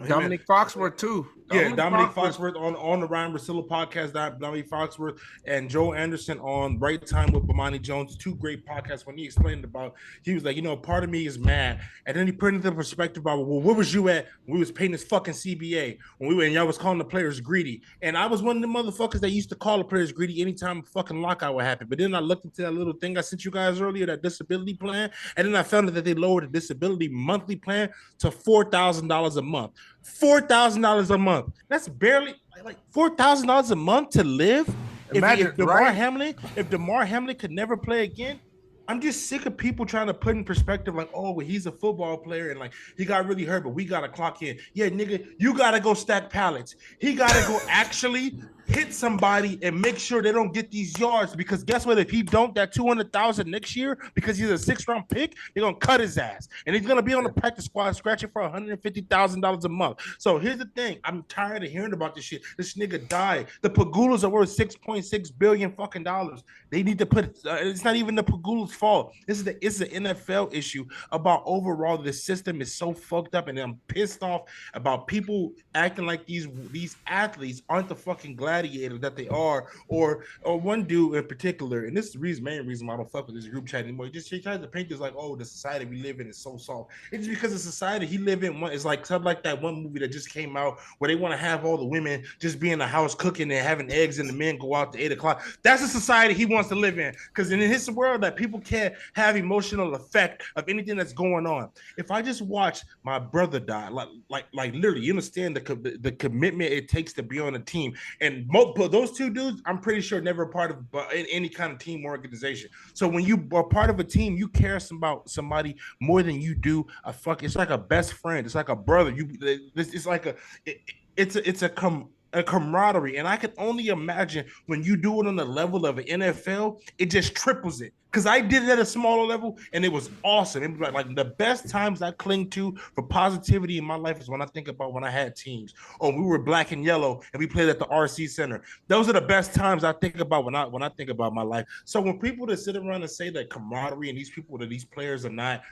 Dominic Foxworth too. Dominic Foxworth on the Ryan Russillo podcast. Dominic Foxworth and Joe Anderson on Right Time with Bomani Jones. Two great podcasts. When he explained about, he was like, part of me is mad, and then he put into perspective about, well, where was you at when we was paying this fucking CBA when we were, and y'all was calling the players greedy, and I was one of the motherfuckers that used to call the players greedy anytime a fucking lockout would happen. But then I looked into that little thing I sent you guys earlier, that disability plan, and then I found out that they lowered the disability monthly plan to $4,000 a month. $4,000 a month. That's barely like $4,000 a month to live. Imagine, if Demar Hamlin could never play again, I'm just sick of people trying to put in perspective like, oh, well, he's a football player and like he got really hurt, but we gotta clock in. Yeah, nigga, you gotta go stack pallets. He gotta go actually hit somebody and make sure they don't get these yards, because guess what? If he don't that $200,000 next year because he's a 6th-round pick, they're gonna cut his ass and he's gonna be on the practice squad scratching for $150,000 a month. So here's the thing: I'm tired of hearing about this shit. This nigga died. The Pagulas are worth $6.6 billion fucking dollars. They need to put. It's not even the Pagulas' fault. It's an NFL issue about overall the system is so fucked up, and I'm pissed off about people acting like these athletes aren't the fucking gladiators that they are, or one dude in particular, and this is the main reason why I don't fuck with this group chat anymore. He tries to paint this like, oh, the society we live in is so soft. It's because the society he live in is like something like that one movie that just came out where they want to have all the women just be in the house cooking and having eggs, and the men go out to 8 o'clock. That's the society he wants to live in, because in his world that people can't have emotional effect of anything that's going on. If I just watch my brother die, like literally, you understand the commitment it takes to be on a team, and those two dudes, I'm pretty sure never part of any kind of team organization. So when you are part of a team, you care about somebody more than you do it's like a best friend. It's like a brother. It's like it's a camaraderie, and I can only imagine when you do it on the level of an NFL, it just triples it. Because I did it at a smaller level, and it was awesome. It was like the best times I cling to for positivity in my life is when I think about when I had teams. Oh, we were black and yellow, and we played at the RC Center. Those are the best times I think about when I think about my life. So when people that sit around and say that camaraderie and these players are not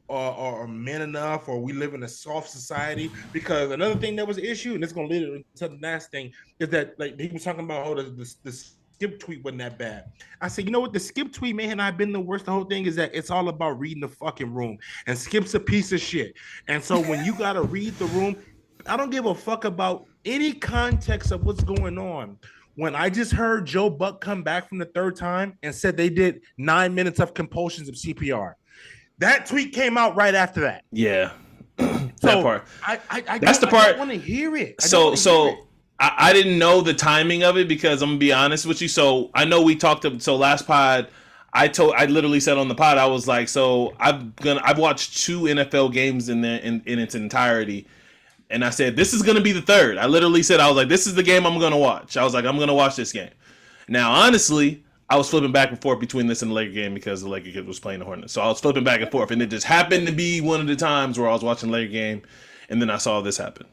are men enough, or we live in a soft society, because another thing that was an issue, and it's going to lead into the last thing, is that like he was talking about, the Skip tweet wasn't that bad. I said, you know what? The Skip tweet may not have been the worst. The whole thing is that it's all about reading the fucking room, and Skip's a piece of shit. And so when you got to read the room, I don't give a fuck about any context of what's going on. When I just heard Joe Buck come back from the third time and said they did 9 minutes of compulsions of CPR, that tweet came out right after that. Yeah. That part. That's the part. I want to hear it. I didn't know the timing of it, because I'm gonna be honest with you. So I know we talked. So last pod, I literally said on the pod, I was like, so I've watched 2 NFL games in its entirety, and I said this is gonna be the third. I literally said, I was like, this is the game I'm gonna watch. I was like, I'm gonna watch this game. Now, honestly, I was flipping back and forth between this and the Laker game because the Laker kid was playing the Hornets. So I was flipping back and forth, and it just happened to be one of the times where I was watching the Laker game, and then I saw this happen.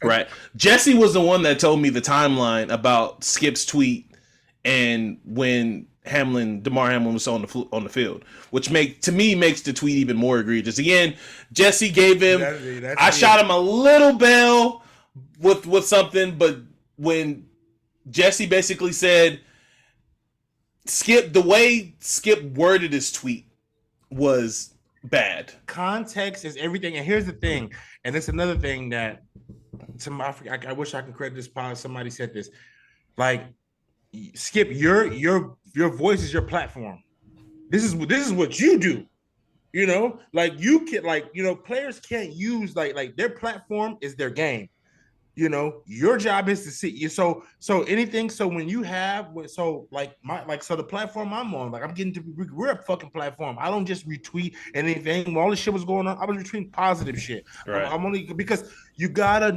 Right. Jesse was the one that told me the timeline about Skip's tweet and when Demar Hamlin was on the field, which makes the tweet even more egregious. Again, Jesse gave him. I shot him a little bell with something, but when Jesse basically said the way Skip worded his tweet was bad. Context is everything, and here's the thing, and it's another thing that. I wish I could credit this pod. Somebody said this, like, Skip, your voice is your platform. This is what you do. You know, like you can, like, you know, players can't use like their platform is their game. You know, your job is to see you. So anything. So when you have, so the platform I'm on, like I'm getting to, we're a fucking platform. I don't just retweet anything. When all this shit was going on, I was retweeting positive shit. Right. I'm only because you gotta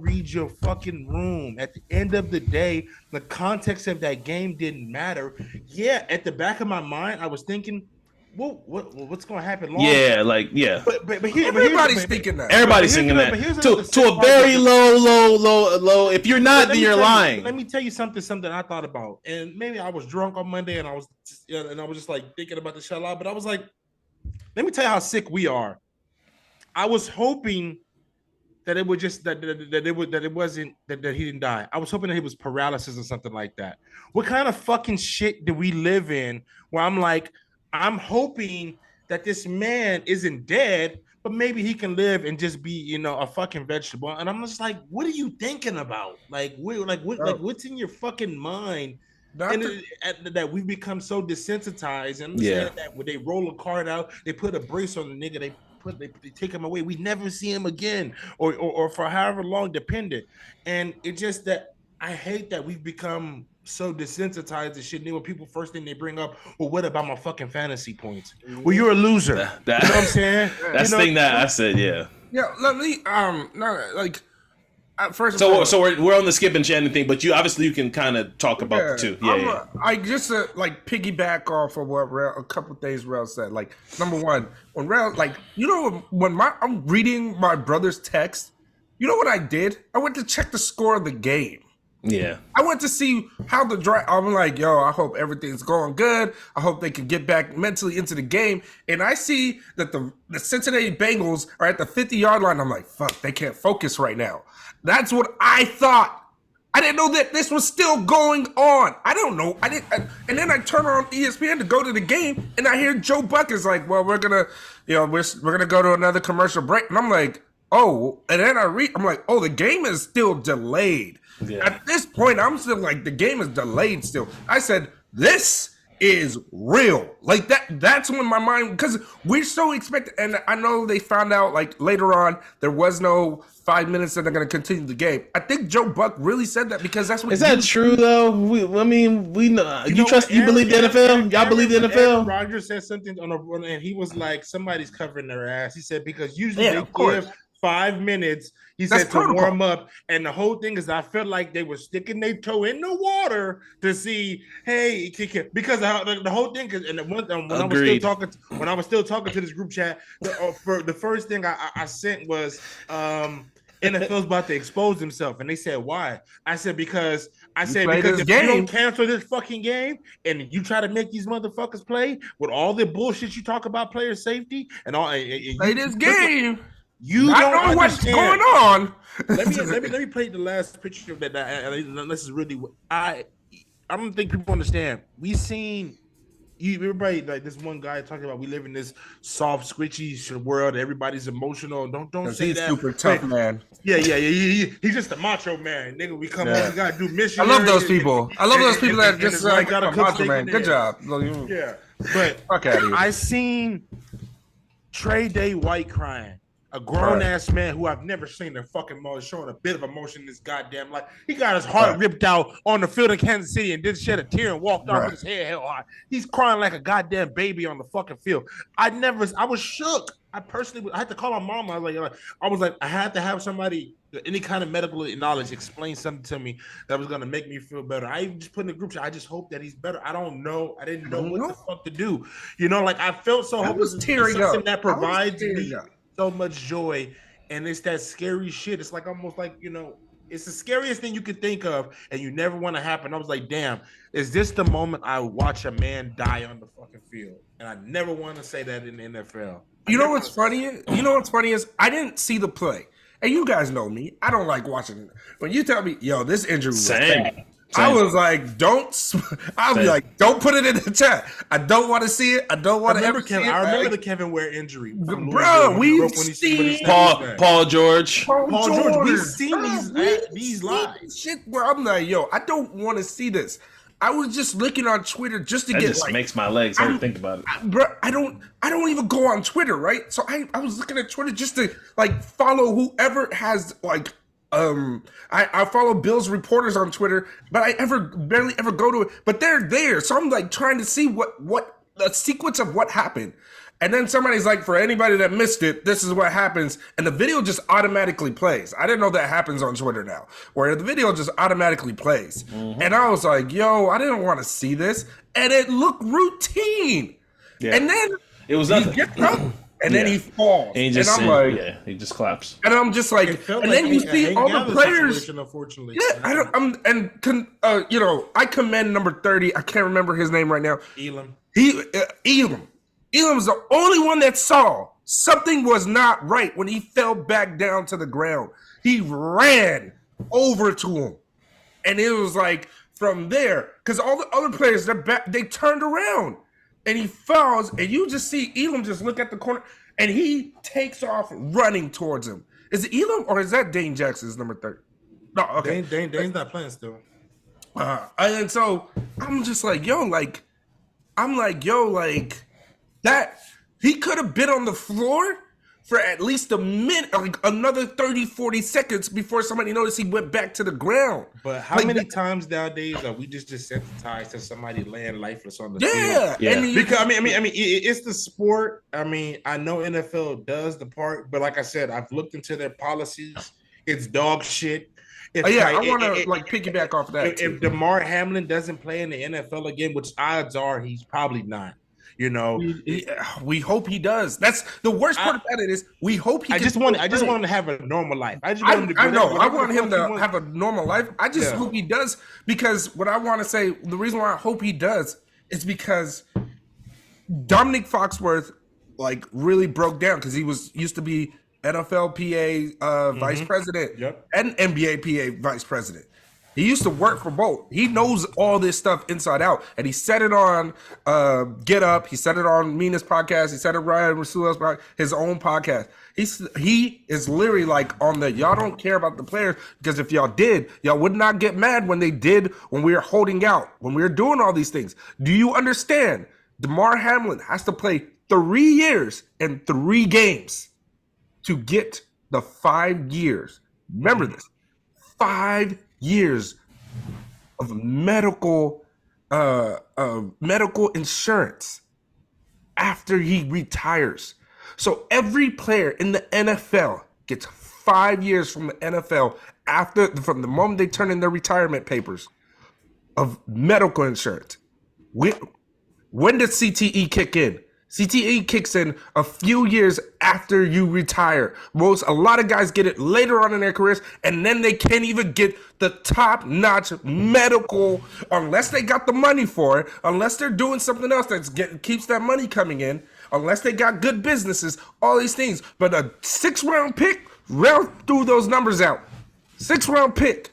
read your fucking room. At the end of the day, the context of that game didn't matter. Yeah, at the back of my mind, I was thinking, what's going to happen? Yeah, like But everybody's thinking that. Everybody's thinking that to a very low. If you're not, then you're lying. Let me tell you something I thought about, and maybe I was drunk on Monday, and I was just like thinking about the shell out. But I was like, let me tell you how sick we are. I was hoping that it would just that it wasn't that he didn't die. I was hoping that he was paralysis or something like that. What kind of fucking shit do we live in where I'm like, I'm hoping that this man isn't dead, but maybe he can live and just be, a fucking vegetable. And I'm just like, what are you thinking about? Like, what's in your fucking mind? That we've become so desensitized. And I'm saying that when they roll a card out, they put a brace on the nigga, they take him away. We never see him again, or for however long, dependent. And it's just that I hate that we've become so desensitized to shit. When people first thing they bring up, well, what about my fucking fantasy points? Well, you're a loser. You know what I'm saying? That's the thing that I said. Yeah. Let me first. So we're on the Skip and Shannon thing, but you can kind of talk about the two. Yeah. I just piggyback off of what a couple of things Rell said. Like, number one, when Rell, when I'm reading my brother's text, you know what I did? I went to check the score of the game. Yeah. I went to see how the drive. I'm like, yo, I hope everything's going good. I hope they can get back mentally into the game. And I see that the Cincinnati Bengals are at the 50-yard line. I'm like, fuck, they can't focus right now. That's what I thought. I didn't know that this was still going on. I don't know. And then I turn on ESPN to go to the game, and I hear Joe Buck is like, well, we're gonna go to another commercial break. And I'm like, oh. And then I'm like, oh, the game is still delayed. Yeah. At this point, I'm still like, the game is delayed still. I said, this is real. Like that's when my mind, because we're so expected. And I know they found out later on, there was no 5 minutes that they're going to continue the game. I think Joe Buck really said that because that's what. Is that true though? We know. You believe the NFL? Y'all believe the NFL? Aaron Rodgers said something and he was like, somebody's covering their ass. He said, because usually they give 5 minutes. He said to warm up, and the whole thing is I felt like they were sticking their toe in the water to see, hey, because the whole thing is, and when I was still talking to this group chat, the first thing I sent was NFL's about to expose himself, and they said why? I said because if you don't cancel this fucking game and you try to make these motherfuckers play with all the bullshit you talk about player safety and all, play this game. You don't know what's going on. Let me play the last picture of that. This is really I don't think people understand. We seen everybody like this one guy talking about we live in this soft, squishy world. Everybody's emotional. Don't say that. Super tough, man. Yeah. He's just a macho man, nigga. We come on, we gotta do mission. I love those people. That just got a macho man. Good job. Yeah, but I seen Trey Day White crying. A grown-ass man who I've never seen a fucking showing a bit of emotion in this goddamn life. He got his heart ripped out on the field in Kansas City and didn't shed a tear and walked off with his head held high. He's crying like a goddamn baby on the fucking field. I was shook. I had to call my mom. I had to have somebody, any kind of medical knowledge, explain something to me that was going to make me feel better. I even just put in the group chat, I just hope that he's better. I don't know. I didn't know what the fuck to do. I felt so hopeless. Something that provides me so much joy, and it's that scary shit. It's almost like it's the scariest thing you could think of, and you never want to happen. I was like, damn, is this the moment I watch a man die on the fucking field? And I never want to say that in the NFL. You know what's funny is I didn't see the play, and you guys know me. I don't like watching it. When you tell me, yo, this injury was bad. I was like, don't put it in the chat. I don't want to see it. I don't want to ever see it. I remember the Kevin Ware injury. Bro, we've seen Paul George. We've seen these lies. Shit where I'm like, yo, I don't want to see this. I was just looking on Twitter just to get makes my legs hurt to think about it. Bro, I don't even go on Twitter, right? So I was looking at Twitter just to follow whoever has I follow Bill's reporters on Twitter, but I barely ever go to it. But they're there, so I'm trying to see what the sequence of what happened. And then somebody's like, for anybody that missed it, this is what happens, and the video just automatically plays. I didn't know that happens on Twitter now, where the video just automatically plays. Mm-hmm. And I was like, yo, I didn't want to see this, and it looked routine. Yeah. And then It was He nothing. gets up and then he falls. And I'm like, he just claps. And I'm just like, and then you see all the players. Unfortunately, Yeah, I commend number 30. I can't remember his name right now. Elam. Elam's the only one that saw something was not right when he fell back down to the ground. He ran over to him, and it was like from there, because all the other players, they turned around, and he falls, and you just see Elam just look at the corner, and he takes off running towards him. Is it Elam or is that Dane Jackson's number 30? No, okay. Dane's not playing still. And so I'm just like, that he could have been on the floor for at least a minute, like another 30, 40 seconds before somebody noticed he went back to the ground. But how many times nowadays are we just desensitized to somebody laying lifeless on the field? Yeah. Because I mean, it's the sport. I mean, I know NFL does the part, but like I said, I've looked into their policies. It's dog shit. I want to piggyback off of that. If Demar Hamlin doesn't play in the NFL again, which odds are he's probably not. We hope he does. That's the worst part about it is we hope he. I just want him to have a normal life. I want him to have a normal life. I just hope he does, because what I want to say, the reason why I hope he does is because Dominic Foxworth really broke down, because he used to be NFLPA vice president and NBA PA vice president. He used to work for both. He knows all this stuff inside out. And he said it on Get Up. He said it on Mina's podcast. He said it Ryan Rasulo's podcast, his own podcast. He is literally on the, y'all don't care about the players, because if y'all did, y'all would not get mad when we were holding out, when we were doing all these things. Do you understand? Demar Hamlin has to play 3 years and 3 games to get the 5 years. Remember this, 5 years of medical insurance after he retires. So every player in the NFL gets 5 years from the NFL from the moment they turn in their retirement papers of medical insurance. When does CTE kick in? CTE kicks in a few years after you retire. A lot of guys get it later on in their careers, and then they can't even get the top-notch medical unless they got the money for it, unless they're doing something else that keeps that money coming in, unless they got good businesses, all these things. But a 6th-round pick, Rell threw those numbers out. 6th-round pick.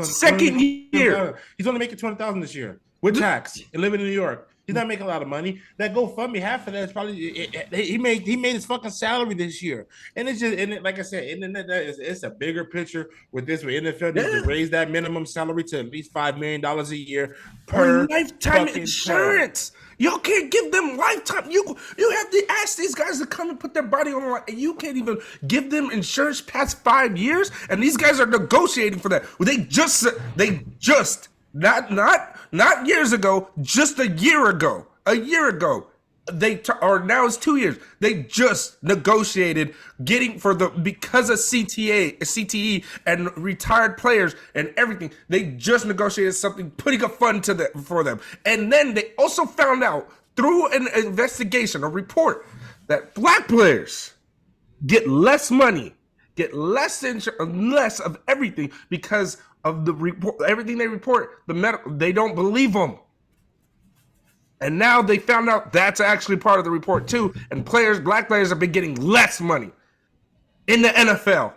Second year. He's only making $20,000 this year with tax and living in New York. He's not making a lot of money. That GoFundMe, half of that is probably he made his fucking salary this year, and it's just like I said, it's a bigger picture with this. With NFL needs to raise that minimum salary to at least $5 million a year per lifetime insurance. Y'all can't give them lifetime. You have to ask these guys to come and put their body on the line, and you can't even give them insurance past 5 years. And these guys are negotiating for that. They just. Not years ago, just a year ago. Now it's 2 years. They just negotiated because of CTE and retired players and everything. They just negotiated something, putting a fund for them. And then they also found out through an investigation, a report, that black players get less money, get less less of everything because of the report, everything they report, they don't believe them. And now they found out that's actually part of the report too. And black players have been getting less money in the NFL.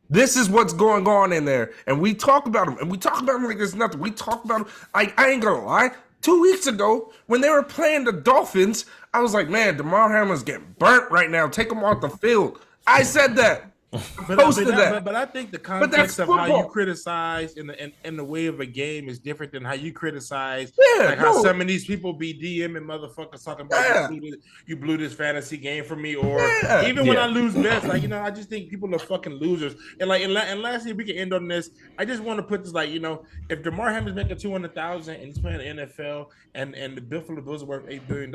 This is what's going on in there. And we talk about them. And we talk about them like there's nothing. We talk about them. I ain't gonna lie. 2 weeks ago, when they were playing the Dolphins, I was like, man, Demar Hamlin's getting burnt right now. Take him off the field. I said that. But I think the context of how you criticize in the way of a game is different than how you criticize how some of these people be DMing motherfuckers talking about you blew this fantasy game for me, or even when I lose bets, I just think people are fucking losers. And lastly, we can end on this. I just want to put this if Demar Hamlin's making $200,000 and he's playing the NFL and the Buffalo Bills are worth $8 billion,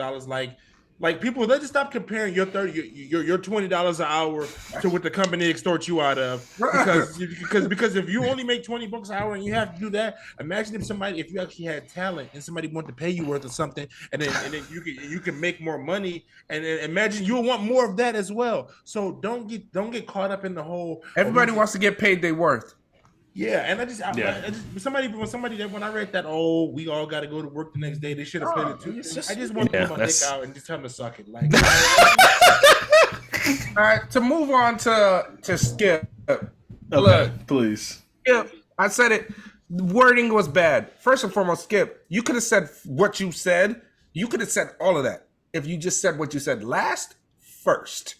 Like people, let's just stop comparing your your $20 an hour to what the company extorts you out of. Because if you only make $20 an hour and you have to do that, imagine if you actually had talent and somebody wanted to pay you worth of something, and then you can make more money, and then imagine you'll want more of that as well. So don't get caught up in the whole. Everybody wants to get paid their worth. Yeah, and I just when I read that, we all got to go to work the next day, they should have played it too. I just want to put my dick out and just tell them to suck it. Like, all right, to move on to Skip. Okay, Look, please. Skip, I said it. The wording was bad. First and foremost, Skip, you could have said what you said. You could have said all of that if you just said what you said last first.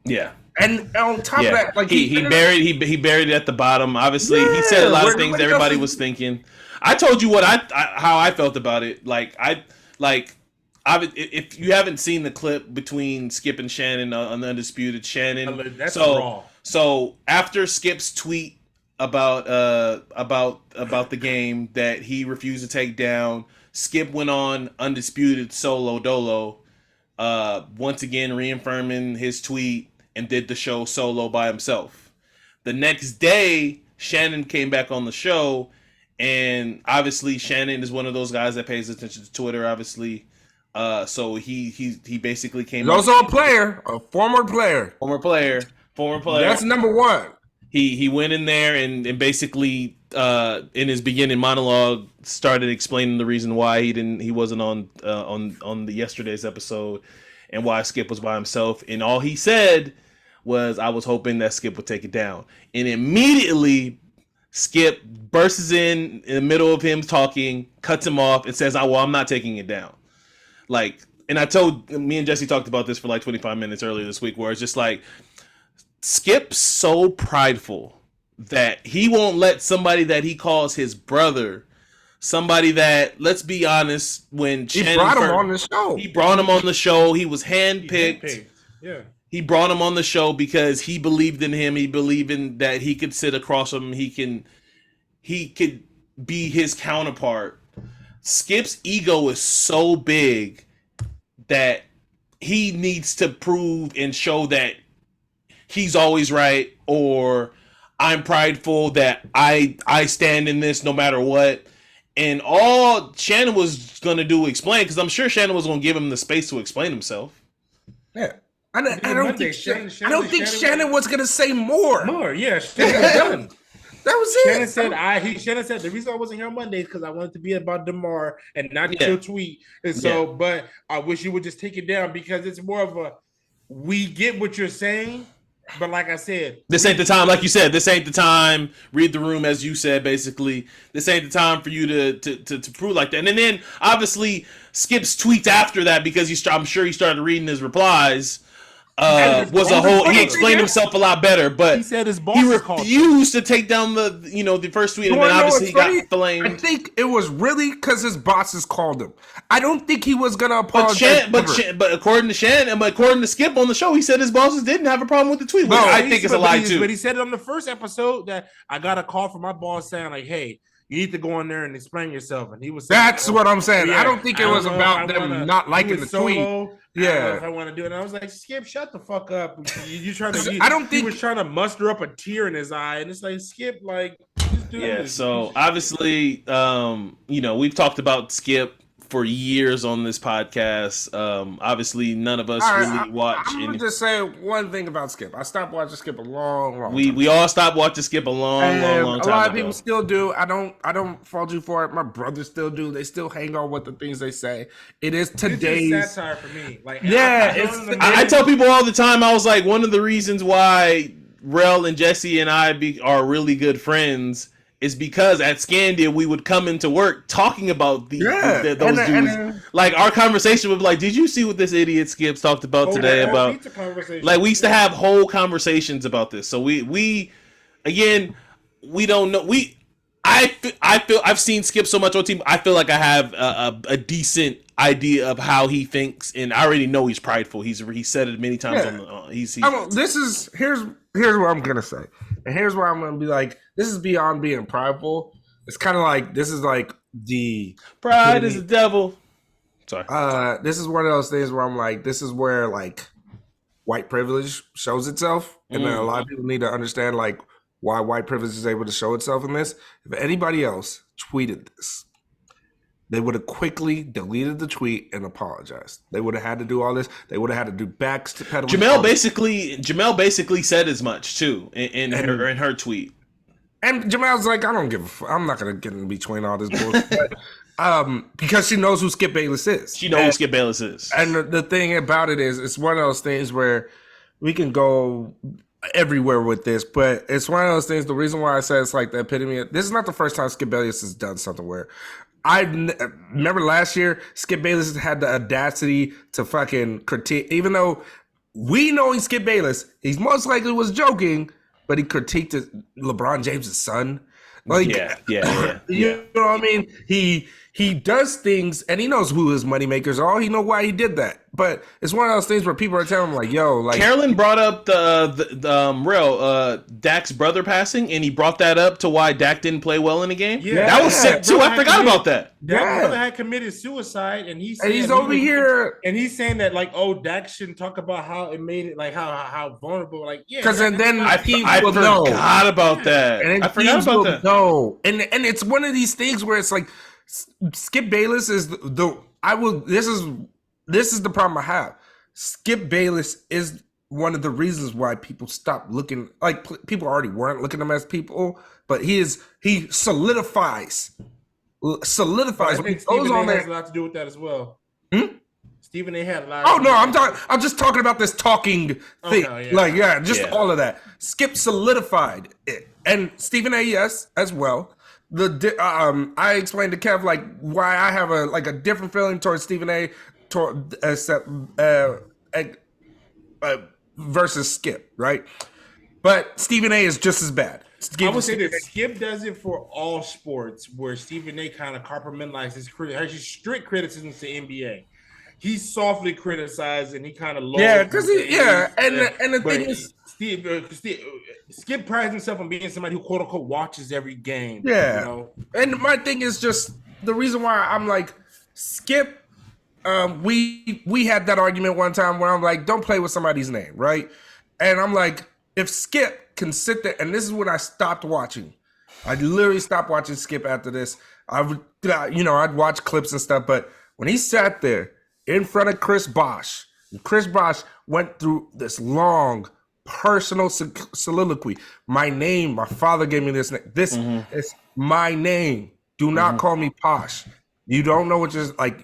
Yeah. And on top of that, like he buried it at the bottom. Obviously, he said a lot of things everybody was thinking. I told you how I felt about it. If you haven't seen the clip between Skip and Shannon on the Undisputed, Shannon. That's raw. So after Skip's tweet about the game that he refused to take down, Skip went on Undisputed solo dolo, once again reaffirming his tweet, and did the show solo by himself. The next day, Shannon came back on the show, and obviously Shannon is one of those guys that pays attention to Twitter, obviously. So he basically came. He's also a player, a former player. Former player. That's number one. He went in there and basically in his beginning monologue started explaining the reason why he wasn't on the yesterday's episode and why Skip was by himself, and all he said was, I was hoping that Skip would take it down. And immediately Skip bursts in the middle of him talking, cuts him off, and says, I'm not taking it down. Like, and I told, me and Jesse talked about this for like 25 minutes earlier this week, where it's just like, Skip's so prideful that he won't let somebody that he calls his brother, somebody that, let's be honest, when he brought him on the show. He brought him on the show. He was handpicked. Yeah. He brought him on the show because he believed in him. He believed in that he could sit across from him. He could be his counterpart. Skip's ego is so big that he needs to prove and show that he's always right, or I'm prideful that I stand in this no matter what. And all Shannon was going to do explain, because I'm sure Shannon was going to give him the space to explain himself. Yeah. I don't think Shannon was going to say more. Yeah. Shannon was done. That was it. Shannon said the reason I wasn't here on Monday is because I wanted to be about Demar and not your tweet. And so, but I wish you would just take it down, because it's more of a, we get what you're saying, but like I said, this ain't the time. Like you said, this ain't the time. Read the room, as you said. Basically, this ain't the time for you to prove like that. And then obviously Skip's tweets after that, because I'm sure he started reading his replies. Was a whole. He explained himself a lot better, but he said his boss refused to take down the first tweet, and then obviously he got flamed. I think it was really because his bosses called him. I don't think he was gonna apologize. But according to Shannon, and according to Skip on the show, he said his bosses didn't have a problem with the tweet. Which I think is a lie too. But he said it on the first episode that I got a call from my boss saying like, "Hey, you need to go in there and explain yourself." And he was saying, that's what I'm saying. I don't think it was about them not liking the tweet. Yeah, if I want to do it, and I was like, Skip, shut the fuck up. You trying to? I don't think he was trying to muster up a tear in his eye, and it's like, Skip, like, just do this. So obviously, we've talked about Skip for years on this podcast. Obviously, none of us really watch. I'm gonna just say one thing about Skip. I stopped watching Skip a long time. We all stopped watching Skip a long time ago. A lot of people still do. I don't fault you for it. My brothers still do. They still hang on with the things they say. It is today's satire for me. Like, I tell people all the time. I was like, one of the reasons why Rell and Jesse and I are really good friends is because at Scandia we would come into work talking about those dudes. Like, our conversation would be like, "Did you see what this idiot Skips talked about today?" About, like, we used to have whole conversations about this. So we don't know. I feel I've seen Skip so much on TV. I feel like I have a decent idea of how he thinks, and I already know he's prideful. He said it many times. Here's what I'm gonna say, and here's where I'm gonna be like, this is beyond being prideful. It's kind of like, this is like the pride is the devil. Sorry. This is one of those things where I'm like, this is where like white privilege shows itself, and then a lot of people need to understand like why white privilege is able to show itself in this. If anybody else tweeted this, they would have quickly deleted the tweet and apologized. They would have had to do all this. They would have had to do backpedaling. Jamel basically said as much too in her tweet. And Jamel's like, I don't give a fuck. I'm not gonna get in between all this bullshit. Because she knows who Skip Bayless is. She knows who Skip Bayless is. And the thing about it is, it's one of those things where we can go everywhere with this, but it's one of those things. The reason why I say it's like the epitome. This is not the first time Skip Bayless has done something where I remember last year Skip Bayless had the audacity to fucking critique, even though we know he's Skip Bayless. He's most likely was joking, but he critiqued LeBron James' son. Like, yeah. You know what I mean? He does things, and he knows who his moneymakers are. He know why he did that. But it's one of those things where people are telling him, like, yo, like... Carolyn brought up the Rell, Dak's brother passing, and he brought that up to why Dak didn't play well in the game. Yeah. That was sick, too. I forgot about that. Dak's brother had committed suicide, and he's over here... And he's saying that, like, oh, Dak shouldn't talk about how it made it, like, how vulnerable, like, yeah. Because then I forgot about that. And I forgot about that. No. And it's one of these things where it's like, Skip Bayless is this is the problem I have. Skip Bayless is one of the reasons why people stopped looking, like people already weren't looking at him as people, but he solidifies. I think Stephen A. has a lot to do with that as well. Stephen A. had a lot. Oh no, I'm just talking about this talking thing. Okay, all of that. Skip solidified it, and Stephen A. yes as well. I explained to Kev like why I have a different feeling towards Stephen A. Versus Skip, right? But Stephen A. is just as bad. I would say that Skip does it for all sports, where Stephen A. kind of compartmentalizes his strict criticisms to NBA. He softly criticized and he kind of and the thing is, Skip prides himself on being somebody who quote unquote watches every game. Yeah, you know? And my thing is just the reason why I'm like Skip. We had that argument one time where I'm like, don't play with somebody's name, right? And I'm like, if Skip can sit there, and this is when I stopped watching. I literally stopped watching Skip after this. I'd watch clips and stuff, but when he sat there in front of Chris Bosh, and Chris Bosh went through this long personal soliloquy. My name, my father gave me this name. This is my name. Do not call me Posh. You don't know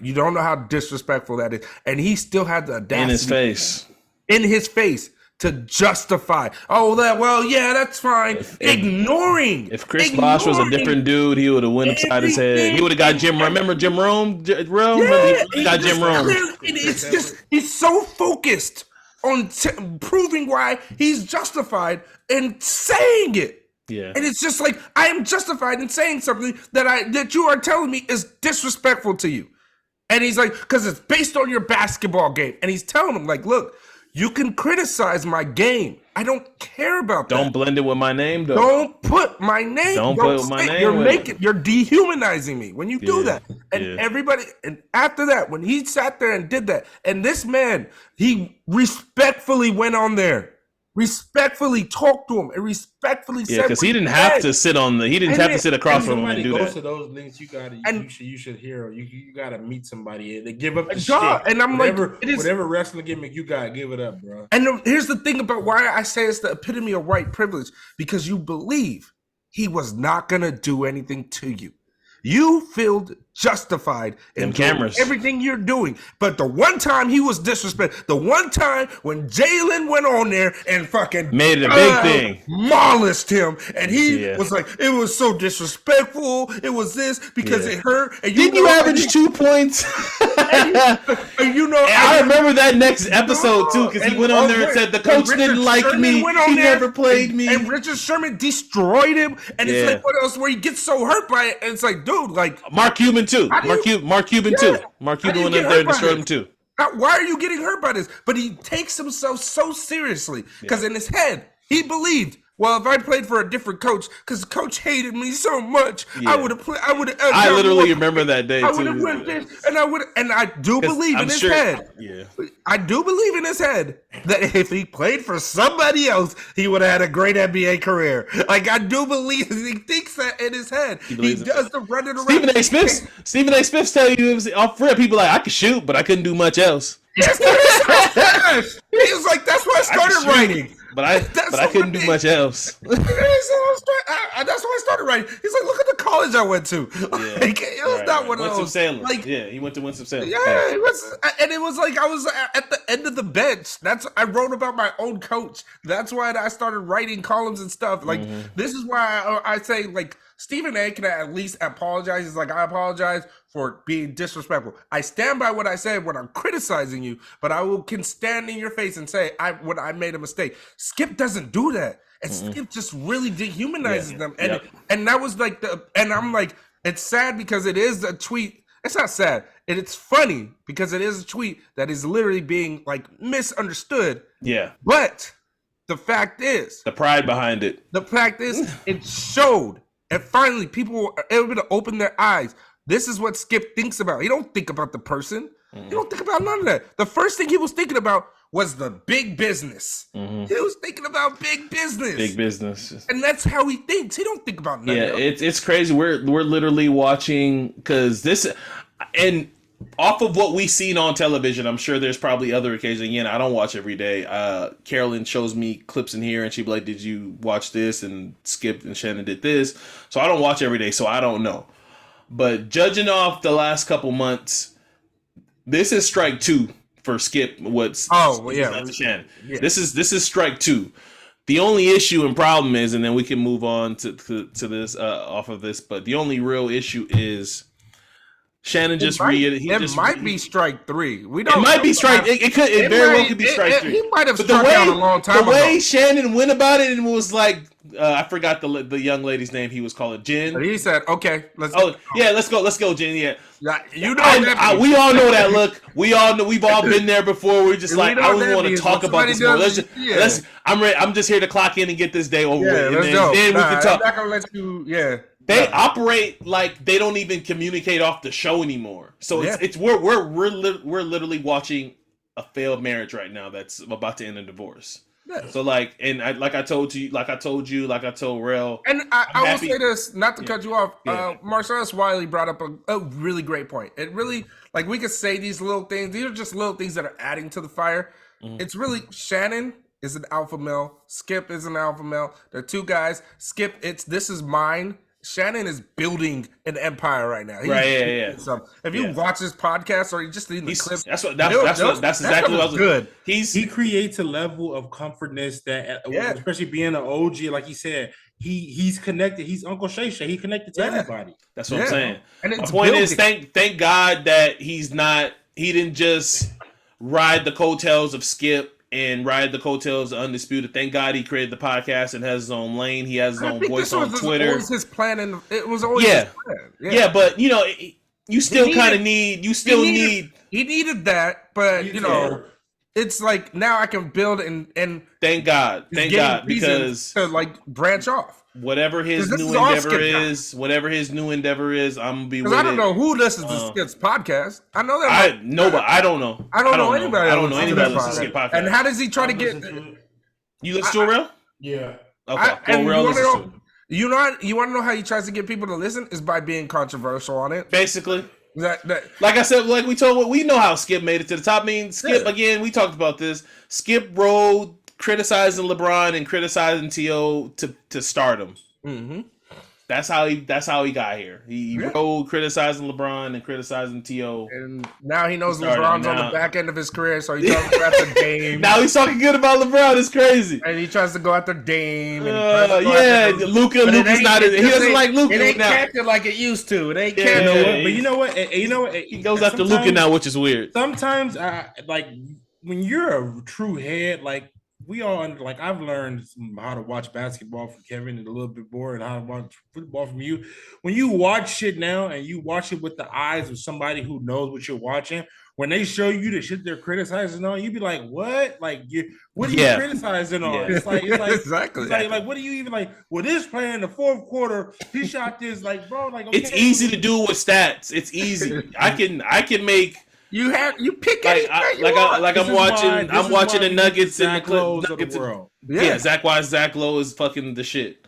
you don't know how disrespectful that is. And he still had the audacity in his face to justify. That's fine. Ignoring. If Chris Bosh was a different dude, he would have went upside his head. He would have got Jim. Remember Jim Rome? He got Jim Rome. It's just he's so focused on proving why he's justified in saying it. Yeah. And it's just like, I am justified in saying something that you are telling me is disrespectful to you. And he's like, because it's based on your basketball game. And he's telling him, like, look, you can criticize my game. I don't care about that. Don't blend it with my name, though. Don't put my name. Don't put my name. You're dehumanizing me when you do that. And everybody, and after that, when he sat there and did that, and this man, he respectfully went on there. Respectfully talked to him and respectfully said, because he didn't have to sit across from him and do that. To those links, you should hear. You gotta meet somebody. They give up the shit. And I'm whatever wrestling gimmick you gotta give it up, bro. And here's the thing about why I say it's the epitome of white privilege, because you believe he was not gonna do anything to you. You feel justified in everything you're doing. But the one time he was disrespected, the one time when Jalen went on there and fucking made it a big thing, demolished him, and he was like, it was so disrespectful. It was this because it hurt. And didn't you average 2 points? I remember that next episode too, because he went on there and said the coach didn't like me. He never played me. And Richard Sherman destroyed him. And it's like, what else? Where he gets so hurt by it, and it's like, dude, like Mark Cuban too. Mark Cuban too. Mark Cuban went up there and destroyed him too. Why are you getting hurt by this? But he takes himself so seriously because in his head he believed well, if I played for a different coach, because the coach hated me so much, Yeah. I would have played. I literally remember that day I would have too. went this, and I do 'Cause believe I'm in his sure- head. Yeah. I do believe in his head that if he played for somebody else, he would have had a great NBA career. Like, I do believe he thinks that in his head. He does the running around. Stephen A. Smith's telling you off rip. People like, I could shoot, but I couldn't do much else. Yes, he was like, that's why I started writing. But I couldn't do much else. That's why I started writing. He's like, look at the college I went to. Like, it was not one of those. Winston-Salem. Like, yeah, he went to Winston-Salem. yeah, it was, and it was like I was at the end of the bench. I wrote about my own coach. That's why I started writing columns and stuff. Like, this is why I say, like, Stephen A. can at least apologize. He's like, I apologize for being disrespectful. I stand by what I said when I'm criticizing you, but I can stand in your face and say when I made a mistake. Skip doesn't do that. And Skip just really dehumanizes them. And and that was like and I'm like, it's sad because it is a tweet. It's not sad. It's funny because it is a tweet that is literally being like misunderstood. Yeah. But the fact is, the pride behind it. The fact is, it showed. And finally, people were able to open their eyes. This is what Skip thinks about. He don't think about the person. He don't think about none of that. The first thing he was thinking about was the big business. He was thinking about big business. Big business. And that's how he thinks. He don't think about nothing else. It's crazy. We're literally watching because this and off of what we've seen on television, I'm sure there's probably other occasions. Again, I don't watch every day. Carolyn shows me clips in here and she'd be like, did you watch this? And Skip and Shannon did this. So I don't watch every day, so I don't know. But judging off the last couple months, this is strike two for Skip. Shannon. Yeah. This is strike two. The only issue and problem is, and then we can move on to this off of this, but the only real issue is Shannon might be strike three. We don't. It might be strike. It very well could be strike three. He might have struck out a long time ago. The way Shannon went about it and was like, I forgot the young lady's name. He was calling Jen. He said, "Okay, let's." Let's go, Jen. Yeah, you know we all know that look. We all know. We've all been there before. We're just like, I don't want to talk about this more. I'm ready. I'm just here to clock in and get this day over with, and then we can talk. I'm not gonna let you. Yeah. They operate like they don't even communicate off the show anymore. So we're literally watching a failed marriage right now that's about to end in divorce. Yeah. So I told Rell, and I will say this, not to cut you off. Marcellus Wiley brought up a really great point. It really, like, we could say these little things. These are just little things that are adding to the fire. It's really Shannon is an alpha male. Skip is an alpha male. They're two guys. Skip, this is mine. Shannon is building an empire right now. If you watch this podcast or you just see the clips, that's exactly what I was good. He creates a level of comfortness that, especially being an OG, like he said, he's connected. He's Uncle Shay Shay. He connected to everybody. That's what I'm saying. And my point is, thank God that he didn't just ride the coattails of Skip and ride the coattails of Undisputed. Thank God he created the podcast and has his own lane. He has his own voice on Twitter. Always his plan, and it was always his plan. Yeah, but you know, you still kind of need. He needed that, but you know, it's like now I can build and thank God, because to like branch off. Whatever his new endeavor is, I'm gonna be with it. I don't know who listens to Skip's podcast. I know that. I don't know. I don't know anybody. I don't know anybody who listens to Skip podcast. And how does he try to get? You listen to it, Rell? Yeah. Okay. Rell listens to it. You want to know how he tries to get people to listen is by being controversial on it. Basically. Like I said, like we know how Skip made it to the top. I mean, Skip again. We talked about this. Skip rode criticizing LeBron and criticizing T.O. to stardom. Mm-hmm. That's how he got here. He rode criticizing LeBron and criticizing T.O. And now he knows LeBron's on the back end of his career, so he talks about the Dame. Now he's talking good about LeBron. It's crazy. And he tries to go after Dame. Luka. Luka's not. He doesn't like Luka. It ain't catching like it used to. It ain't catching. But you know what? He goes after Luka now, which is weird. Sometimes, like when you're a true head, like we all like I've learned how to watch basketball from Kevin and a little bit more, and how to watch football from you. When you watch shit now and you watch it with the eyes of somebody who knows what you're watching, when they show you the shit they're criticizing on, you be like, "What? Like, what are you criticizing on?" Yeah. It's like Exactly. It's like, what do you even like? Well, this player in the fourth quarter, he shot this. Like, bro, like okay. It's easy to do with stats. It's easy. I can make. You pick Like, I'm watching the Nuggets and the Nuggets. Yeah, Zach Lowe is fucking the shit.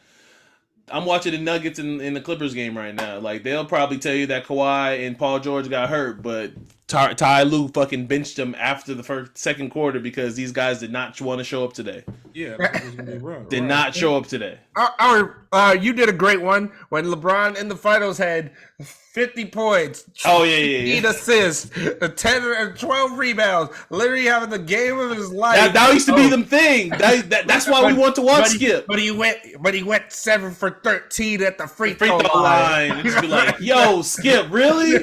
I'm watching the Nuggets in the Clippers game right now. Like, they'll probably tell you that Kawhi and Paul George got hurt, but Ty Lue fucking benched them after the second quarter because these guys did not want to show up today. Yeah, did not show up today. You did a great one when LeBron in the finals had 50 points. 8 assists, 10 and 12 rebounds, literally having the game of his life. That used to be the thing. That's why we want to watch Skip. But he went 7 for 13 at the free throw line. And just be like, yo, Skip, really?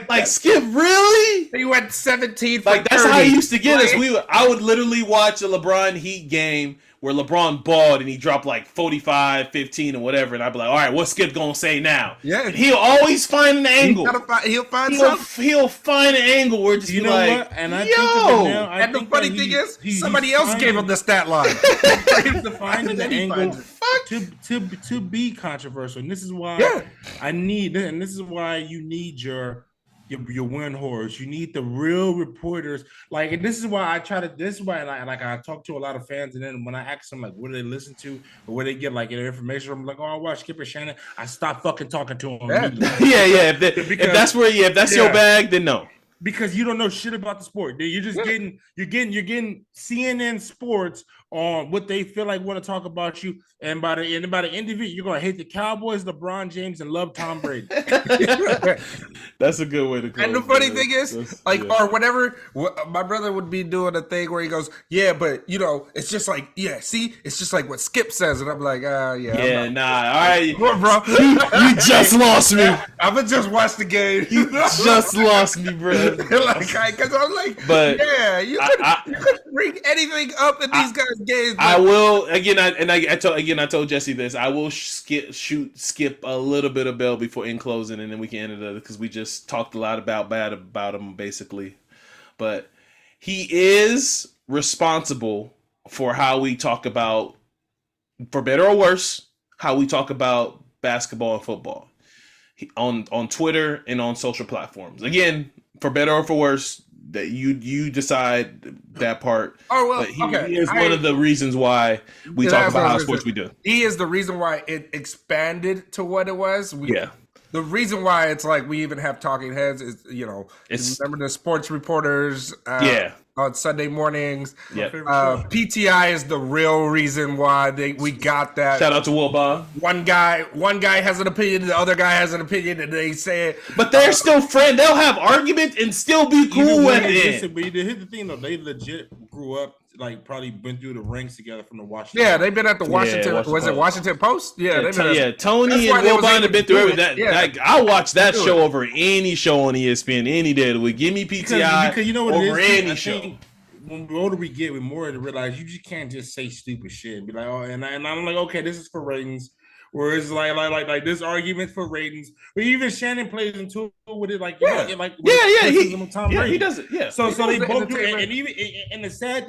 Like Skip, really? He went 17 for like 30. That's how he used to get us. I would literally watch a LeBron Heat game where LeBron balled and he dropped like 45, 15 or whatever, and I'd be like, all right, what's Skip gonna say now? Yeah. And he'll always find an angle. He'll find something. He'll find an angle where just you be know like, what? And I think the funny thing is, somebody else gave him the stat line. He's finding the angle to be controversial. And this is why this is why you need your win horse. You need the real reporters. Like, and this is why I talk to a lot of fans, and then when I ask them like what do they listen to or where they get like their information, I'm like, oh, I watch Skip and Shannon. I stop fucking talking to them. If that's your bag, then no. Because you don't know shit about the sport. You're just getting CNN Sports on what they feel like want to talk about you, and by the end of it, you're gonna hate the Cowboys, LeBron James, and love Tom Brady. That's a good way to close. And the funny thing is, or whatever, my brother would be doing a thing where he goes, "Yeah, but it's just like, it's just like what Skip says," and I'm like, all right, bro, you just lost me. I'm gonna just watch the game. You just lost me, bro. Because I'm like, but you couldn't bring anything up in these guys' games. I will I told Jesse this. I will skip a little bit of Bell before in closing, and then we can end it because we just talked a lot bad about him basically. But he is responsible for how we talk about, for better or worse, how we talk about basketball and football on Twitter and on social platforms. Again, for better or for worse, that you decide that part. Oh well, but he is one of the reasons why we talk about how sports we do. He is the reason why it expanded to what it was. The reason why it's like we even have talking heads is remember the sports reporters. On Sunday mornings. PTI is the real reason why we got that. Shout out to Will Bob. One guy has an opinion, the other guy has an opinion, and they say it. But they're still friends. They'll have arguments and still be cool with it. But here's the thing, though. They legit grew up, like, probably been through the ranks together from the Washington. Yeah, they've been at the Washington. Was it Washington Post? Yeah, Tony and Will Bond have been through everything. I'll watch that show over any show on ESPN any day of the week. Give me PTI because you know what over it is? any show. When the older we get, we're more to realize you just can't just say stupid shit and be like, oh, and I'm like, okay, this is for ratings. Whereas like this argument for ratings, but even Shannon plays into it with it, he does it. Yeah. So they both do it, and even and the sick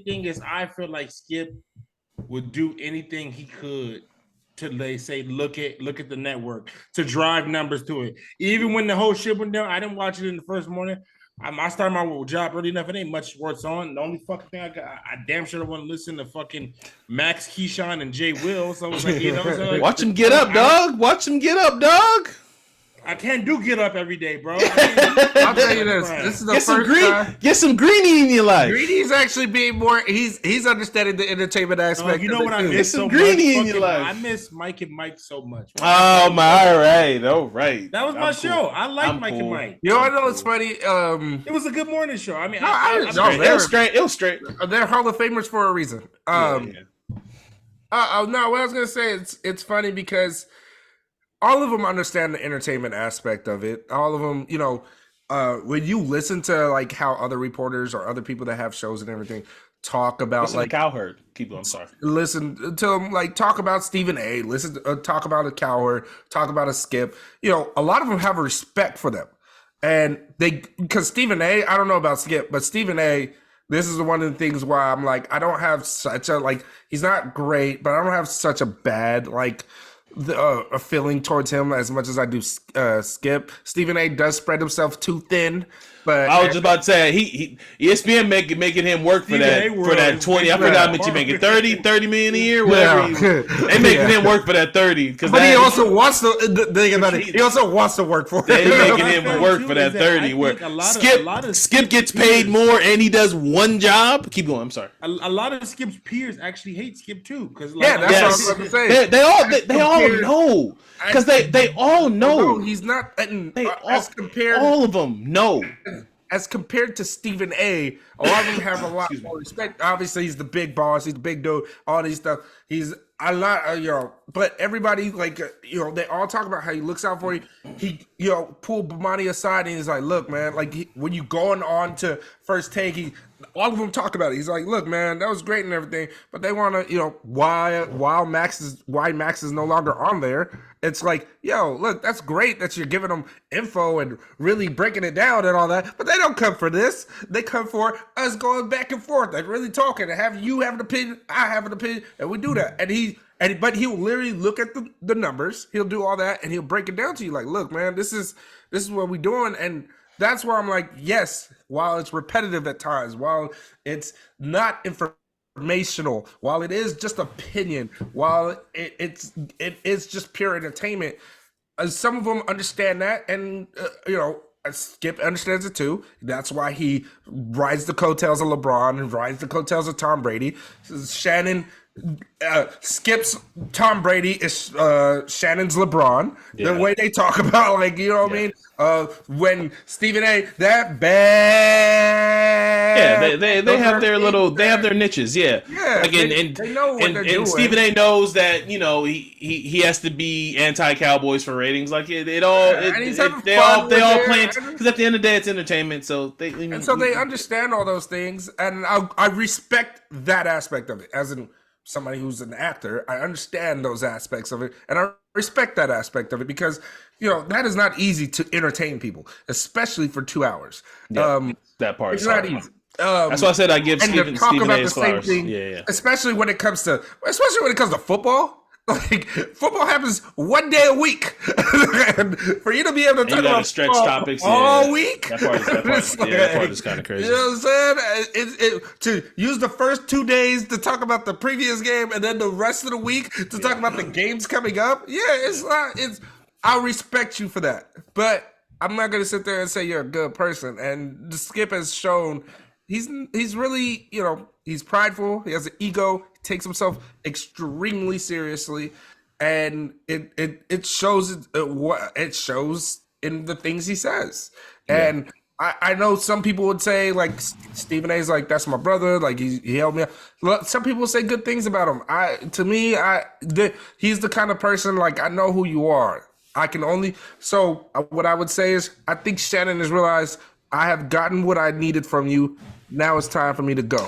thing is, I feel like Skip would do anything he could to look at the network to drive numbers to it. Even when the whole shit went down, I didn't watch it in the first morning. I started my job early enough. It ain't much sports on. The only fucking thing I damn sure don't want to listen to fucking Max Keyshawn and Jay Will. So I was like, watch him get up, dog. Watch him get up, dog. I can't get up every day, bro. I'll tell you this. This is the first time. Get some Greeny in your life. Greeny's actually being more. He's understanding the entertainment aspect. You know what I miss? Get some Greeny in your life. I miss Mike and Mike so much. Oh my! All right. That was my show. I like Mike and Mike. You know, I know it's funny. It was a good morning show. I mean, it was straight. They're Hall of Famers for a reason. No, what I was gonna say, it's funny because all of them understand the entertainment aspect of it. All of them, when you listen to like how other reporters or other people that have shows and everything talk about Listen to Cowherd. Keep going. I'm sorry. listen to him like talk about Stephen A. Listen, talk about a Cowherd, talk about a Skip. You know, a lot of them have a respect for them, and because Stephen A. I don't know about Skip, but Stephen A. This is one of the things why I'm like I don't have such a like he's not great, but I don't have such a bad like a feeling towards him as much as I do Skip. Stephen A. does spread himself too thin. But I was just about to say he ESPN making him work for that 20. I forgot how much he making 30 million a year, whatever. They making him work for that 30 but he also wants to think about it. He also wants to work for it. They making him work for that 30. Where Skip gets paid more and he does one job. Keep going. I'm sorry. A lot of Skip's peers actually hate Skip too because that's what I was about to say. They all know because they all know he's not as compared all of them know. As compared to Stephen A., a lot of them have a lot more respect. Obviously, he's the big boss. He's the big dude. All these stuff. He's a lot, but everybody, like, they all talk about how he looks out for you. He, pulled Bomani aside and he's like, look, man, like, when you going on to First Take, all of them talk about it. He's like, look, man, that was great and everything, but they want to, why Max is no longer on there. It's like, look, that's great that you're giving them info and really breaking it down and all that, but they don't come for this. They come for us going back and forth and really talking and have you have an opinion, I have an opinion, and we do that. But he'll literally look at the numbers. He'll do all that and he'll break it down to you like, look, man, this is what we're doing. And that's where I'm like, yes, while it's repetitive at times, while it's not informational, while it is just opinion, while it's just pure entertainment, some of them understand that, and Skip understands it too. That's why he rides the coattails of LeBron and rides the coattails of Tom Brady. Shannon Skip's Tom Brady is Shannon's LeBron. The way they talk about, like, what I mean? When Stephen A. that bad. Yeah, they have their they have their niches. Yeah. Like, and they know what they're doing. And Stephen A. knows that he has to be anti-Cowboys for ratings. Like they all playing because at the end of the day it's entertainment. So they understand all those things, and I respect that aspect of it as in somebody who's an actor. I understand those aspects of it, and I respect that aspect of it because that is not easy to entertain people, especially for 2 hours. Yeah, that part it's not easy. That's why I said I give Stephen A. his flowers. Especially when it comes to football. Like, football happens one day a week, and for you to be able to talk about stretch topics all week, that part is kind of crazy. You know what I'm saying? To use the first 2 days to talk about the previous game, and then the rest of the week to talk about the games coming up. Yeah, it's not. I respect you for that, but I'm not gonna sit there and say you're a good person. And the Skip has shown he's really he's prideful. He has an ego. Takes himself extremely seriously, and it shows it shows in the things he says. And I know some people would say, like, Stephen A.'s like, that's my brother, like he helped me out. Some people say good things about him. He's the kind of person, like, I know who you are. What I would say is, I think Shannon has realized I have gotten what I needed from you. Now it's time for me to go.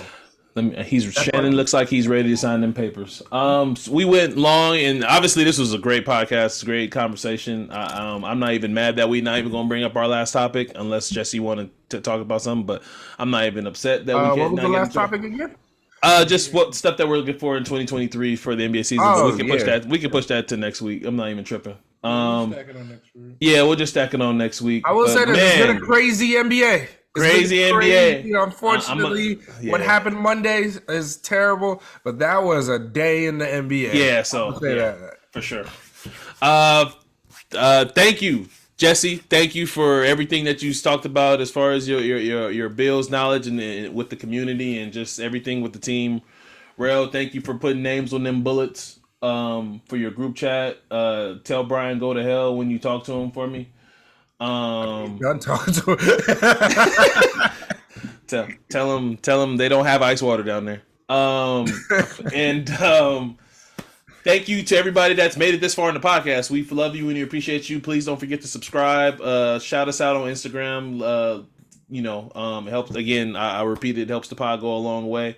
Shannon looks like he's ready to sign them papers. So we went long, and obviously this was a great podcast, great conversation. I'm not even mad that we're not even going to bring up our last topic, unless Jesse wanted to talk about something. But I'm not even upset that we can't. What was the last topic again? Just what stuff that we're looking for in 2023 for the NBA season. But we can push that. We can push that to next week. I'm not even tripping. We'll stack it on next week. Yeah, we'll just stack it on next week. I will say that it's been a crazy NBA. Crazy NBA. Unfortunately, what happened Monday is terrible, but that was a day in the NBA. Yeah, for sure. Thank you, Jesse. Thank you for everything that you talked about as far as your Bills knowledge and with the community and just everything with the team. Rell, thank you for putting names on them bullets for your group chat. Tell Brian go to hell when you talk to him for me. Done talking to him. tell him they don't have ice water down there. Thank you to everybody that's made it this far in the podcast. We love you and we appreciate you. Please don't forget to subscribe. Shout us out on Instagram. It helps. Again, I repeat it helps the pod go a long way.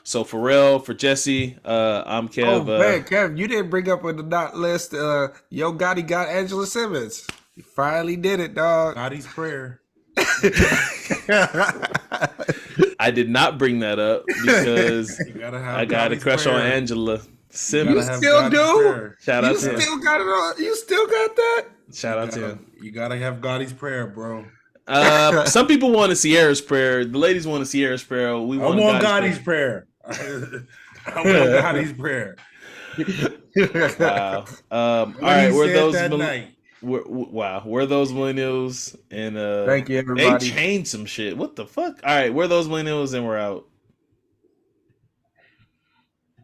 So for Rell, for Jesse, I'm Kev. Oh man, Kev, you didn't bring up on the dot list. Yo Gotti got Angela Simmons. He finally did it, dog. Gotti's prayer. I did not bring that up because I got a crush on Angela Simmons. You still do? Shout out to You him. still got it on? You still got that? Shout out to him. You gotta have Gotti's prayer, bro. Some people want a Sierra's prayer. The ladies want a Sierra's prayer. I want Gotti's prayer. I want Gotti's prayer. Wow. All right, were those were those millennials and thank you, everybody. They changed some shit. What the fuck? All right, we're those millennials and we're out.